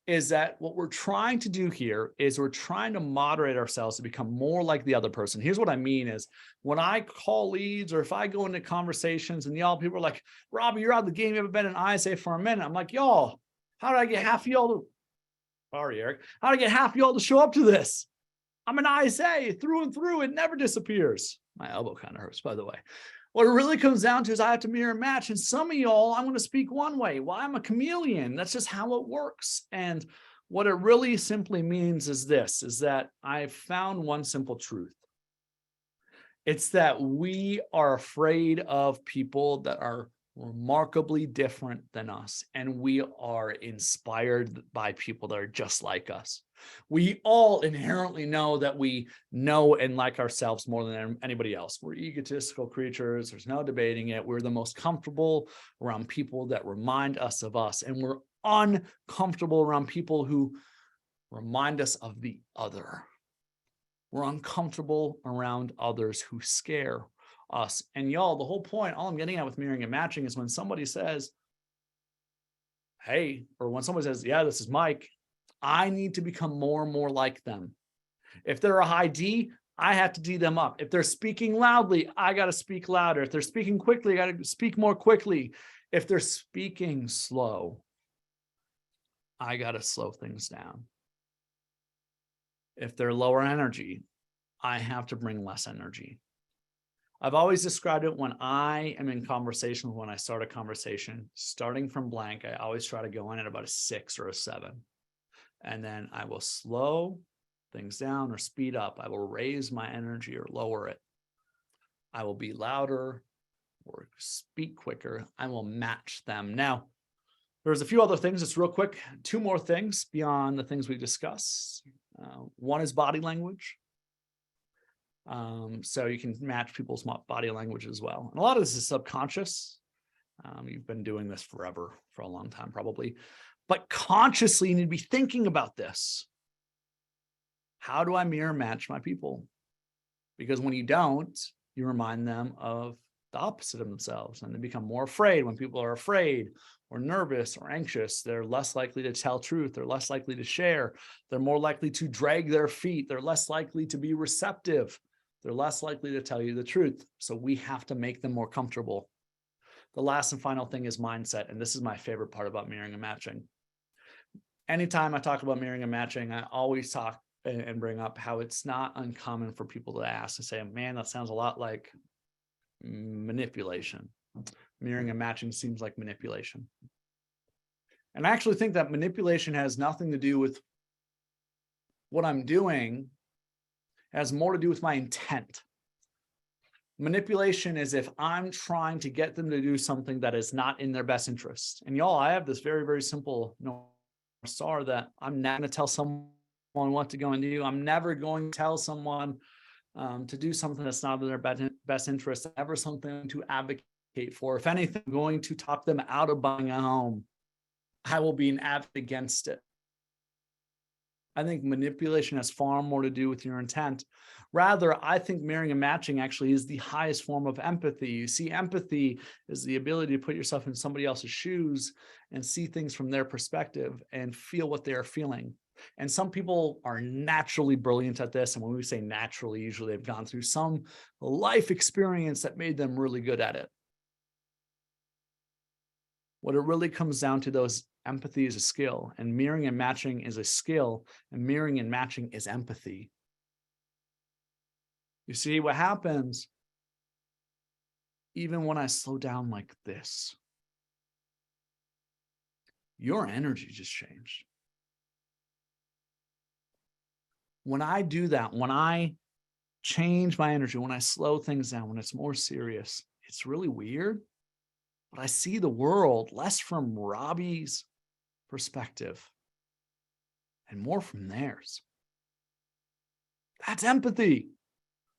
is that what we're trying to do here is we're trying to moderate ourselves to become more like the other person. Here's what I mean is when I call leads or if I go into conversations and y'all people are like, Robbie, you're out of the game. You haven't been in ISA for a minute. I'm like, y'all, how did I get half of y'all to, sorry, Eric, how did I get half of y'all to show up to this? I'm an ISA through and through. It never disappears. My elbow kind of hurts, by the way. What it really comes down to is I have to mirror and match. And some of y'all, I'm going to speak one way. Well, I'm a chameleon. That's just how it works. And what it really simply means is this, is that I've found one simple truth. It's that we are afraid of people that are remarkably different than us. And we are inspired by people that are just like us. We all inherently know that we know and like ourselves more than anybody else. We're egotistical creatures. There's no debating it. We're the most comfortable around people that remind us of us, and we're uncomfortable around people who remind us of the other. We're uncomfortable around others who scare us. And y'all, the whole point, all I'm getting at with mirroring and matching is when somebody says, hey, or when someone says, yeah, this is Mike, I need to become more and more like them. If they're a high D, I have to D them up. If they're speaking loudly, I got to speak louder. If they're speaking quickly, I got to speak more quickly. If they're speaking slow, I got to slow things down. If they're lower energy, I have to bring less energy. I've always described it when I am in conversation, when I start a conversation, starting from blank, I always try to go in at about a 6 or a 7. And then I will slow things down or speed up. I will raise my energy or lower it. I will be louder or speak quicker. I will match them. Now, there's a few other things, just real quick, 2 more things beyond the things we discussed. One is body language. So you can match people's body language as well. And a lot of this is subconscious. You've been doing this forever, for a long time probably. But consciously, you need to be thinking about this. How do I mirror match my people? Because when you don't, you remind them of the opposite of themselves, and they become more afraid. When people are afraid or nervous or anxious, they're less likely to tell truth. They're less likely to share. They're more likely to drag their feet. They're less likely to be receptive. They're less likely to tell you the truth. So we have to make them more comfortable. The last and final thing is mindset. And this is my favorite part about mirroring and matching. Anytime I talk about mirroring and matching, I always talk and bring up how it's not uncommon for people to ask and say, man, that sounds a lot like manipulation. Mirroring and matching seems like manipulation. And I actually think that manipulation has nothing to do with what I'm doing. It has more to do with my intent. Manipulation is if I'm trying to get them to do something that is not in their best interest. And y'all, I have this very, very simple North Star that I'm not going to tell someone what to go and do. I'm never going to tell someone to do something that's not in their best interest, ever something to advocate for. If anything, I'm going to talk them out of buying a home. I will be an advocate against it. I think manipulation has far more to do with your intent. Rather, I think mirroring and matching actually is the highest form of empathy. You see, empathy is the ability to put yourself in somebody else's shoes and see things from their perspective and feel what they are feeling. And some people are naturally brilliant at this. And when we say naturally, usually they've gone through some life experience that made them really good at it. What it really comes down to, though, is empathy is a skill, and mirroring and matching is a skill, and mirroring and matching is empathy. You see, what happens, even when I slow down like this, your energy just changed. When I do that, when I change my energy, when I slow things down, when it's more serious, it's really weird. But I see the world less from Robbie's perspective and more from theirs. That's empathy.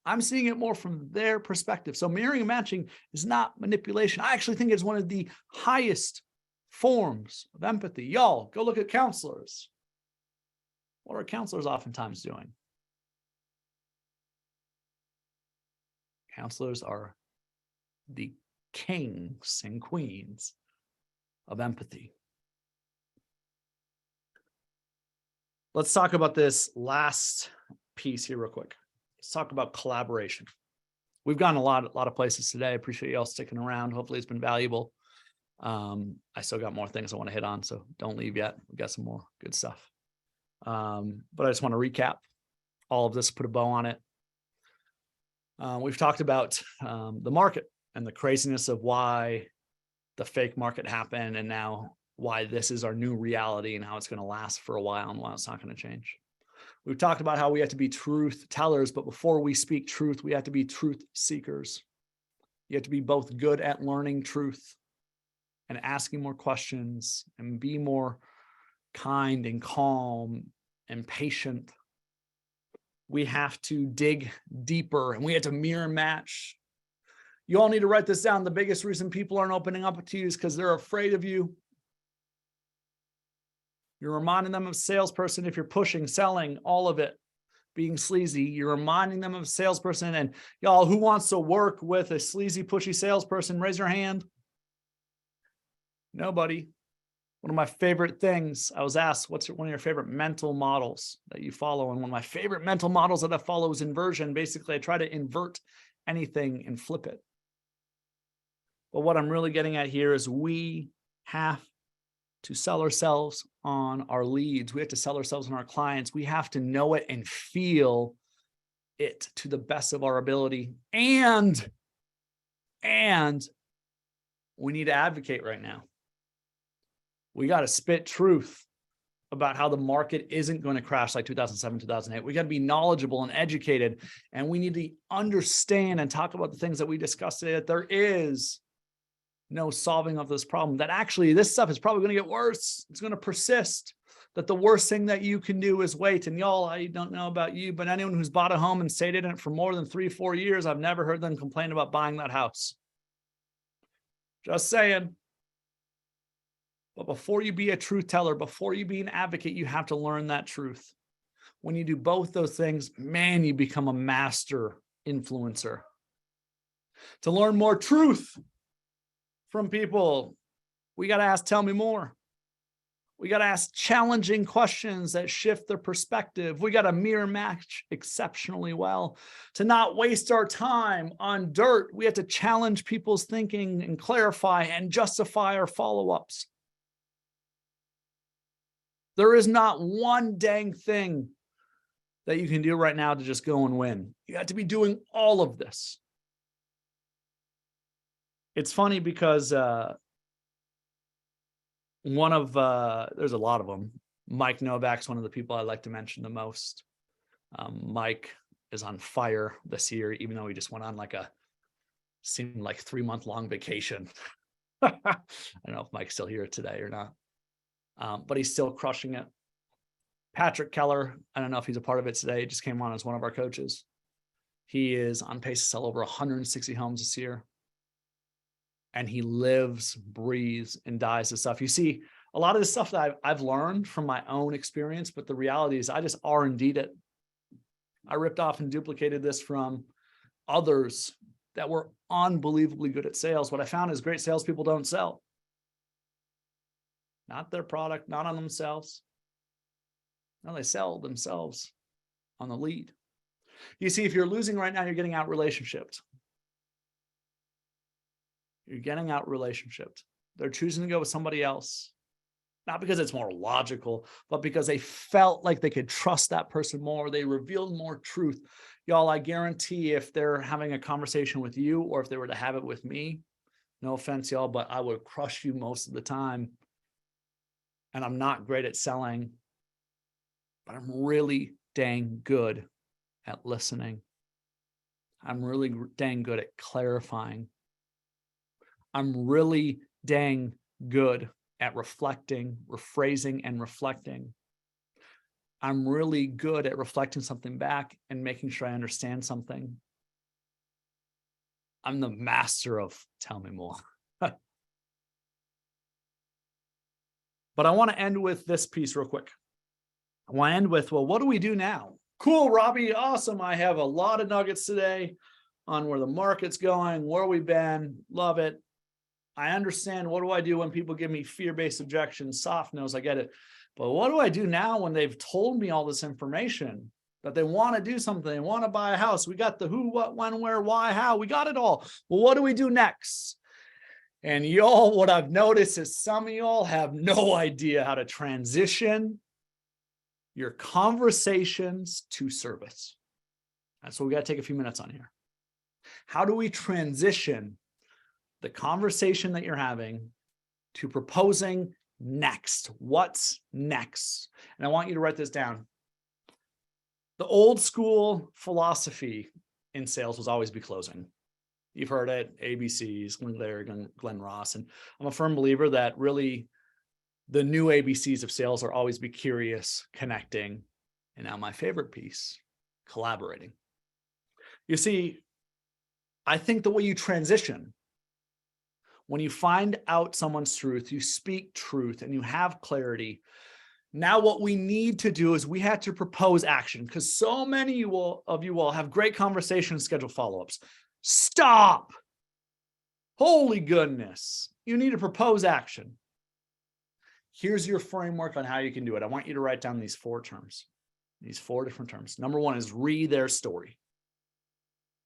I'm seeing it more from their perspective. So mirroring and matching is not manipulation. I actually think it's one of the highest forms of empathy. Y'all, go look at counselors. What are counselors oftentimes doing? Counselors are the kings and queens of empathy. Let's talk about this last piece here real quick. Let's talk about collaboration. We've gone a lot of places today. I appreciate you all sticking around. Hopefully it's been valuable. I still got more things I want to hit on, so don't leave yet. We've got some more good stuff. But I just want to recap all of this, put a bow on it. We've talked about the market and the craziness of why the fake market happened, and now why this is our new reality and how it's going to last for a while and why it's not going to change. We've talked about how we have to be truth tellers, but before we speak truth, we have to be truth seekers. You have to be both good at learning truth and asking more questions and be more kind and calm impatient. We have to dig deeper, and we have to mirror match. You all need to write this down. The biggest reason people aren't opening up to you is because they're afraid of you. You're reminding them of salesperson if you're pushing, selling, all of it, being sleazy. You're reminding them of a salesperson. And y'all, who wants to work with a sleazy, pushy salesperson? Raise your hand. Nobody. One of my favorite things, I was asked, what's one of your favorite mental models that you follow? And one of my favorite mental models that I follow is inversion. Basically, I try to invert anything and flip it. But what I'm really getting at here is we have to sell ourselves on our leads. We have to sell ourselves on our clients. We have to know it and feel it to the best of our ability. And we need to advocate right now. We got to spit truth about how the market isn't going to crash like 2007, 2008. We got to be knowledgeable and educated, and we need to understand and talk about the things that we discussed today, that there is no solving of this problem, that actually this stuff is probably going to get worse. It's going to persist, that the worst thing that you can do is wait. And y'all, I don't know about you, but anyone who's bought a home and stayed in it for more than 3-4 years, I've never heard them complain about buying that house. Just saying. But before you be a truth teller, before you be an advocate, you have to learn that truth. When you do both those things, man, you become a master influencer. To learn more truth from people, we got to ask, tell me more. We got to ask challenging questions that shift their perspective. We got to mirror match exceptionally well. To not waste our time on dirt, we have to challenge people's thinking and clarify and justify our follow-ups. There is not one dang thing that you can do right now to just go and win. You have to be doing all of this. It's funny because there's a lot of them. Mike Novak's one of the people I like to mention the most. Mike is on fire this year, even though he just went on seemed like 3-month-long vacation. I don't know if Mike's still here today or not. But he's still crushing it. Patrick Keller, I don't know if he's a part of it today, just came on as one of our coaches. He is on pace to sell over 160 homes this year. And he lives, breathes, and dies this stuff. You see, a lot of this stuff that I've learned from my own experience, but the reality is I just R&D'd it. I ripped off and duplicated this from others that were unbelievably good at sales. What I found is great salespeople don't sell. Not their product, not on themselves. No, they sell themselves on the lead. You see, if you're losing right now, you're getting out relationshiped. You're getting out relationshiped. They're choosing to go with somebody else. Not because it's more logical, but because they felt like they could trust that person more. They revealed more truth. Y'all, I guarantee if they're having a conversation with you or if they were to have it with me, no offense, y'all, but I would crush you most of the time. And I'm not great at selling, but I'm really dang good at listening. I'm really dang good at clarifying. I'm really dang good at reflecting, rephrasing, and reflecting. I'm really good at reflecting something back and making sure I understand something. I'm the master of tell me more. But I want to end with this piece real quick. I want to end with, well, what do we do now? Cool, Robbie. Awesome. I have a lot of nuggets today on where the market's going, where we've been. Love it. I understand. What do I do when people give me fear-based objections, soft no's? I get it. But what do I do now when they've told me all this information that they want to do something, they want to buy a house? We got the who, what, when, where, why, how. We got it all. Well, what do we do next? And y'all, what I've noticed is some of y'all have no idea how to transition your conversations to service. That's what we got to take a few minutes on here. How do we transition the conversation that you're having to proposing next? What's next? And I want you to write this down. The old school philosophy in sales was always be closing. You've heard it, ABCs, Glenn Ross. And I'm a firm believer that really the new ABCs of sales are always be curious, connecting, And now my favorite piece, collaborating. You see, I think the way you transition, when you find out someone's truth, you speak truth and you have clarity. Now what we need to do is we have to propose action, because so many of you all have great conversations, schedule follow-ups. Stop. Holy goodness. You need to propose action. Here's your framework on how you can do it. I want you to write down these 4 terms, these 4 different terms. Number 1 is read their story.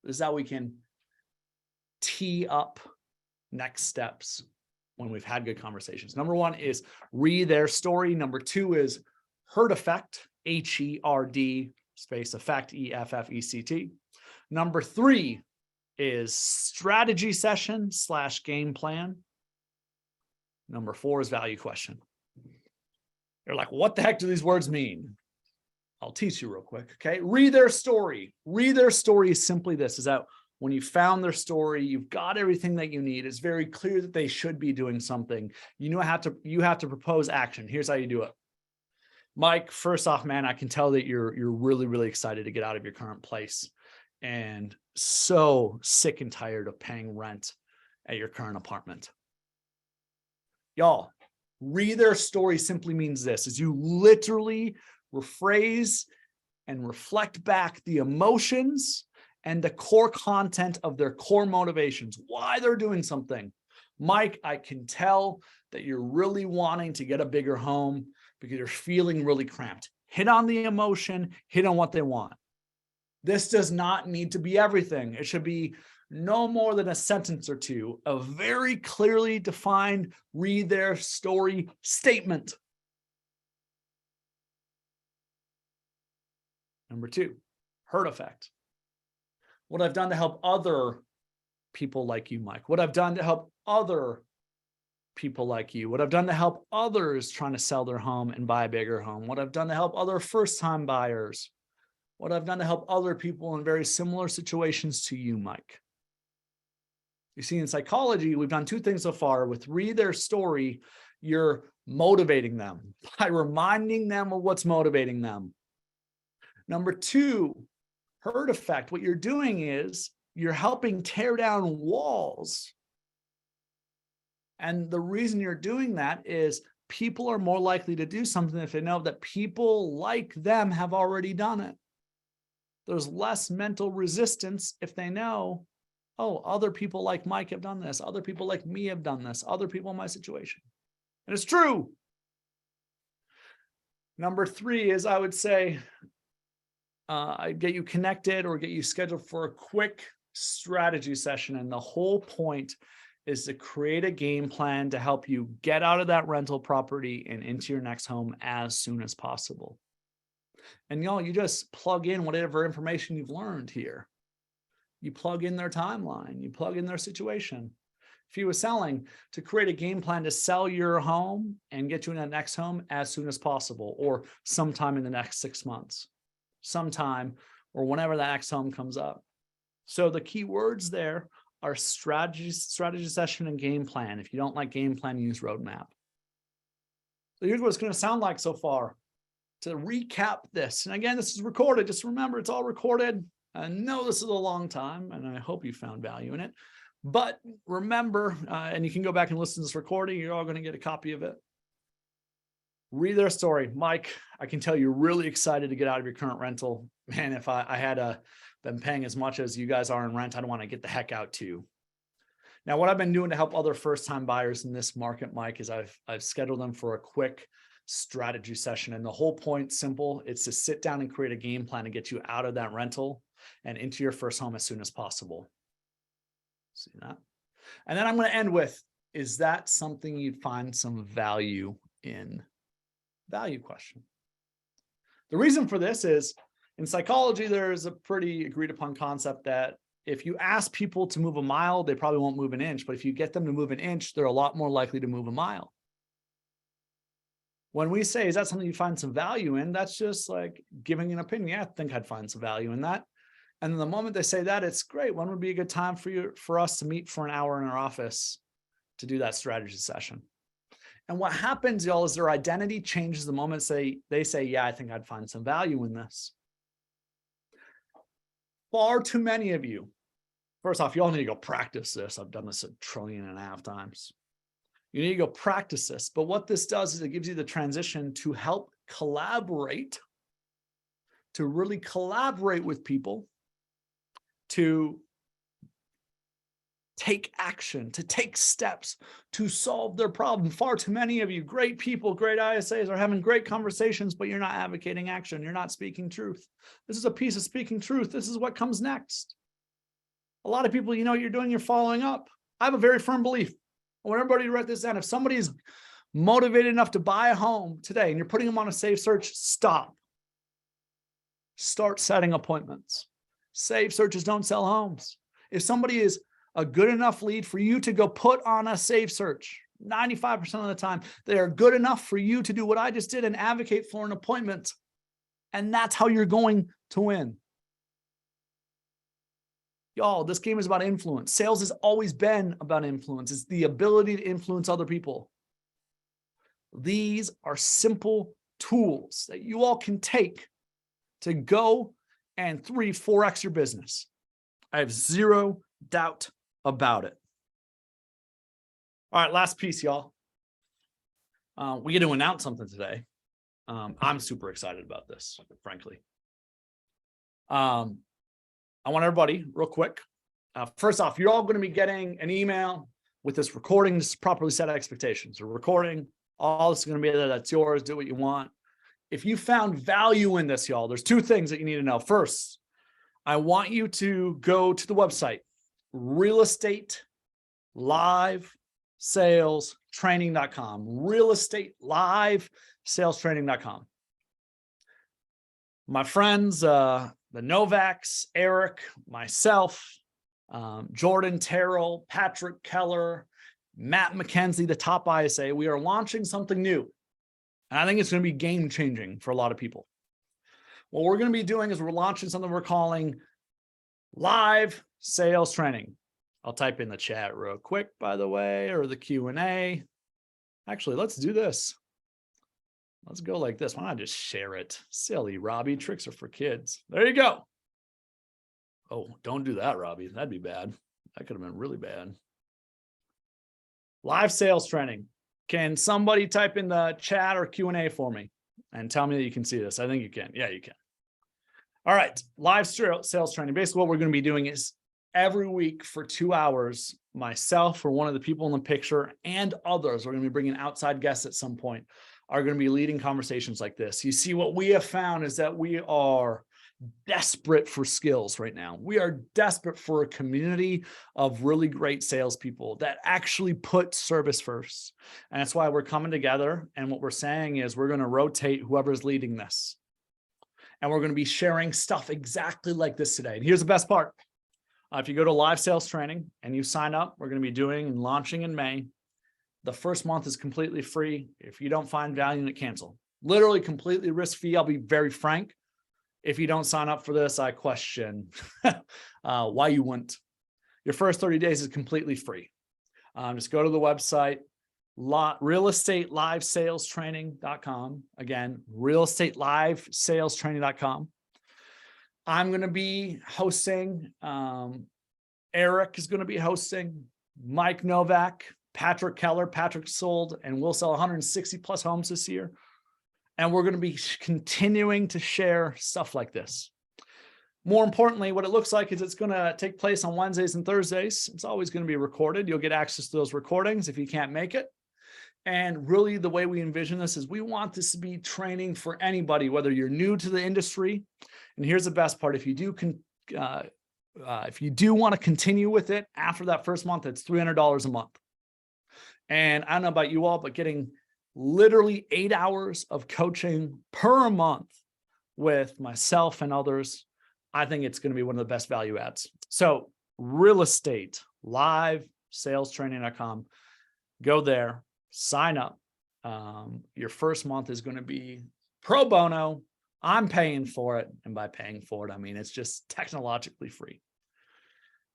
This is how we can tee up next steps when we've had good conversations. Number 1 is read their story. Number 2 is herd effect, HERD space effect, EFFECT. Number 3 is strategy session / game plan. Number 4 is value question. You're like, what the heck do these words mean? I'll teach you real quick, okay? Read their story. Read their story is simply this, is that when you found their story, you've got everything that you need. It's very clear that they should be doing something. You have to propose action. Here's how you do it. Mike, first off, man, I can tell that you're really, really excited to get out of your current place and so sick and tired of paying rent at your current apartment. Y'all, read their story simply means this, is you literally rephrase and reflect back the emotions and the core content of their core motivations, why they're doing something. Mike, I can tell that you're really wanting to get a bigger home because you're feeling really cramped. Hit on the emotion, hit on what they want. This does not need to be everything. It should be no more than a sentence or 2, a very clearly defined read their story statement. Number 2, herd effect. What I've done to help other people like you, Mike. What I've done to help other people like you. What I've done to help others trying to sell their home and buy a bigger home. What I've done to help other first-time buyers. What I've done to help other people in very similar situations to you, Mike. You see, in psychology, we've done 2 things so far. With read their story, you're motivating them by reminding them of what's motivating them. Number 2, herd effect. What you're doing is you're helping tear down walls. And the reason you're doing that is people are more likely to do something if they know that people like them have already done it. There's less mental resistance if they know, oh, other people like Mike have done this. Other people like me have done this. Other people in my situation. And it's true. Number 3 is, I would say, I get you connected or get you scheduled for a quick strategy session. And the whole point is to create a game plan to help you get out of that rental property and into your next home as soon as possible. And y'all, you just plug in whatever information you've learned here. You plug in their timeline, you plug in their situation. If you were selling, to create a game plan to sell your home and get you in that next home as soon as possible, or sometime in the next 6 months. Sometime or whenever that next home comes up. So the key words there are strategy session and game plan. If you don't like game plan, use roadmap. So here's what it's going to sound like so far. To recap this, and again, this is recorded. Just remember, it's all recorded. I know this is a long time, and I hope you found value in it. But remember, and you can go back and listen to this recording. You're all going to get a copy of it. Read their story. Mike, I can tell you're really excited to get out of your current rental. Man, if I had been paying as much as you guys are in rent, I'd want to get the heck out too. Now, what I've been doing to help other first-time buyers in this market, Mike, is I've scheduled them for a quick strategy session. And the whole point, simple, it's to sit down and create a game plan to get you out of that rental and into your first home as soon as possible. See that? And then I'm going to end with, is that something you'd find some value in? Value question. The reason for this is, in psychology, there is a pretty agreed upon concept that if you ask people to move a mile, they probably won't move an inch. But if you get them to move an inch, they're a lot more likely to move a mile. When we say, is that something you find some value in? That's just like giving an opinion. Yeah, I think I'd find some value in that. And the moment they say that, it's great. When would be a good time for us to meet for an hour in our office to do that strategy session? And what happens, y'all, is their identity changes the moment they say, yeah, I think I'd find some value in this. Far too many of you, first off, you all need to go practice this. I've done this 1.5 trillion times. You need to go practice this. But what this does is it gives you the transition to help collaborate, to really collaborate with people, to take action, to take steps to solve their problem. Far too many of you, great people, great ISAs, are having great conversations, but you're not advocating action. You're not speaking truth. This is a piece of speaking truth. This is what comes next. A lot of people, you know what you're doing, you're following up. I have a very firm belief. I want everybody to write this down. If somebody is motivated enough to buy a home today and you're putting them on a safe search, stop. Start setting appointments. Safe searches don't sell homes. If somebody is a good enough lead for you to go put on a safe search, 95% of the time, they are good enough for you to do what I just did and advocate for an appointment. And that's how you're going to win. Y'all, this game is about influence. Sales has always been about influence. It's the ability to influence other people. These are simple tools that you all can take to go and 3-4x your business. I have zero doubt about it. All right, last piece, y'all. We get to announce something today. I'm super excited about this, frankly. I want everybody, real quick. First off, you're all going to be getting an email with this recording. This is properly set expectations. A recording, all this is going to be there. That's yours. Do what you want. If you found value in this, y'all, there's 2 things that you need to know. First, I want you to go to the website, realestatelivesalestraining.com, realestatelivesalestraining.com. My friends, the Novaks, Eric, myself, Jordan Terrell, Patrick Keller, Matt McKenzie, the top ISA, we are launching something new. And I think it's going to be game changing for a lot of people. What we're going to be doing is we're launching something we're calling live sales training. I'll type in the chat real quick, by the way, or the Q&A. Actually, let's do this. Let's go like this. Why not just share it? Silly, Robbie. Tricks are for kids. There you go. Oh, don't do that, Robbie. That'd be bad. That could have been really bad. Live sales training. Can somebody type in the chat or Q&A for me and tell me that you can see this? I think you can. Yeah, you can. All right. Live sales training. Basically, what we're going to be doing is every week for 2 hours, myself or one of the people in the picture and others, we're going to be bringing outside guests at some point, are going to be leading conversations like this. You see, what we have found is that we are desperate for skills right now. We are desperate for a community of really great salespeople that actually put service first. And that's why we're coming together. And what we're saying is we're going to rotate whoever's leading this. And we're going to be sharing stuff exactly like this today. And here's the best part. If you go to live sales training and you sign up, we're going to be doing and launching in May. The first month is completely free. If you don't find value in it, cancel. Literally completely risk-free. I'll be very frank. If you don't sign up for this, I question why you wouldn't. Your first 30 days is completely free. Just go to the website, realestatelivesalestraining.com. Again, realestatelivesalestraining.com. I'm going to be hosting. Eric is going to be hosting. Mike Novak, Patrick Keller. Patrick sold and will sell 160 plus homes this year. And we're going to be continuing to share stuff like this. More importantly, what it looks like is it's going to take place on Wednesdays and Thursdays. It's always going to be recorded. You'll get access to those recordings if you can't make it. And really the way we envision this is we want this to be training for anybody, whether you're new to the industry. And here's the best part. If you do want to continue with it after that first month, it's $300 a month. And I don't know about you all, but getting literally 8 hours of coaching per month with myself and others, I think it's going to be one of the best value adds. So realestatelivesalestraining.com, go there, sign up. Your first month is going to be pro bono. I'm paying for it. And by paying for it, I mean, it's just technologically free.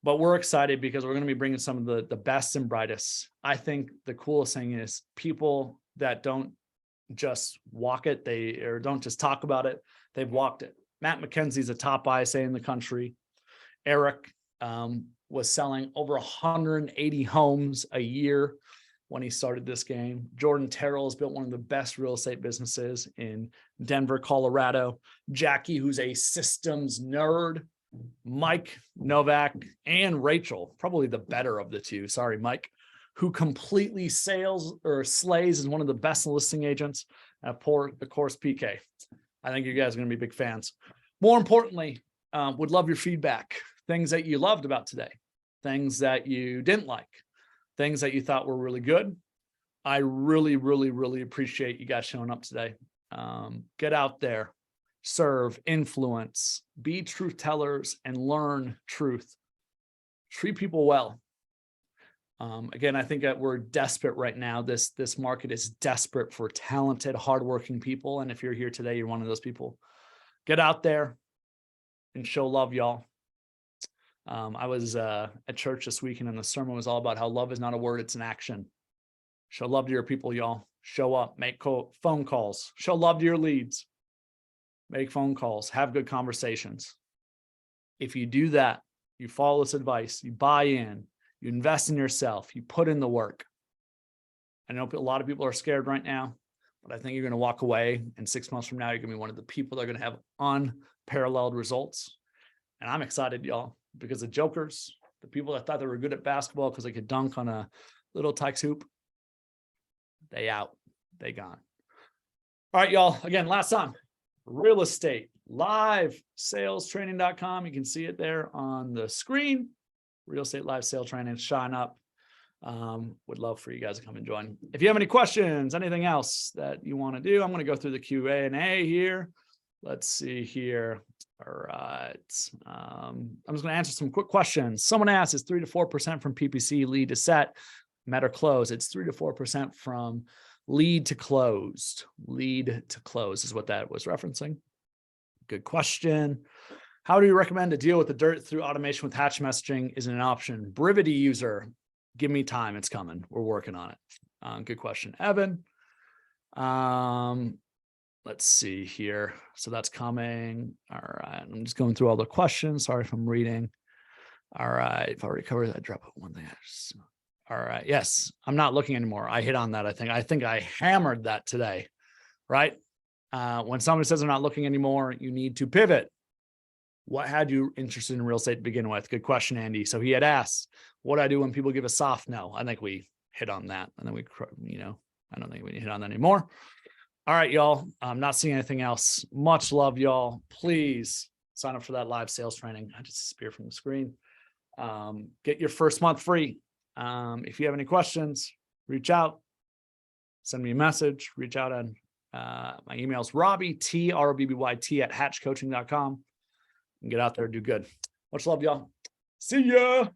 but we're excited because we're going to be bringing some of the best and brightest. I think the coolest thing is people that don't just walk it, or don't just talk about it, they've walked it. Matt McKenzie's a top ISA in the country. Eric was selling over 180 homes a year when he started this game. Jordan Terrell has built one of the best real estate businesses in Denver, Colorado. Jackie, who's a systems nerd. Mike Novak and Rachel, probably the better of the two. Sorry, Mike, who completely slays as one of the best listing agents at the course PK. I think you guys are going to be big fans. More importantly, would love your feedback. Things that you loved about today, things that you didn't like, things that you thought were really good. I really, really, really appreciate you guys showing up today. Get out there, serve, influence, be truth tellers, and learn truth. Treat people well. Again, I think that we're desperate right now. This market is desperate for talented, hardworking people. And if you're here today, you're one of those people. Get out there and show love, y'all. I was at church this weekend, and the sermon was all about how love is not a word, it's an action. Show love to your people, y'all. Show up, make phone calls, show love to your leads, make phone calls, have good conversations. If you do that, you follow this advice, you buy in, you invest in yourself, you put in the work. I know a lot of people are scared right now, but I think you're going to walk away, and 6 months from now, you're going to be one of the people that are going to have unparalleled results. And I'm excited, y'all, because the jokers, the people that thought they were good at basketball because they could dunk on a little Tykes hoop, they out, they gone. All right, y'all. Again, last time, real estate live salestraining.com. You can see it there on the screen. Real estate live sales training, shine up. Would love for you guys to come and join. If you have any questions, anything else that you want to do, I'm going to go through the Q&A here. Let's see here. All right. I'm just going to answer some quick questions. Someone asked, is 3 to 4% from PPC lead to set, met or close? It's 3 to 4% from lead to closed. Lead to close is what that was referencing. Good question. How do you recommend to deal with the dirt through automation with hatch messaging? Isn't an option. Brivity user, give me time. It's coming. We're working on it. Good question, Evan. Let's see here. So that's coming. All right. I'm just going through all the questions. Sorry if I'm reading. All right. If I already covered that, drop it one thing. All right. Yes. I'm not looking anymore. I hit on that. I think I hammered that today, right? When somebody says they're not looking anymore, you need to pivot. What had you interested in real estate to begin with? Good question, Andy. So he had asked, what do I do when people give a soft no? I think we hit on that. And then I don't think we hit on that anymore. All right, y'all. I'm not seeing anything else. Much love, y'all. Please sign up for that live sales training. I just disappeared from the screen. Get your first month free. If you have any questions, reach out, send me a message, reach out on my email is Robbie, ROBBYT @hatchcoaching.com. And get out there and do good. Much love, y'all. See ya.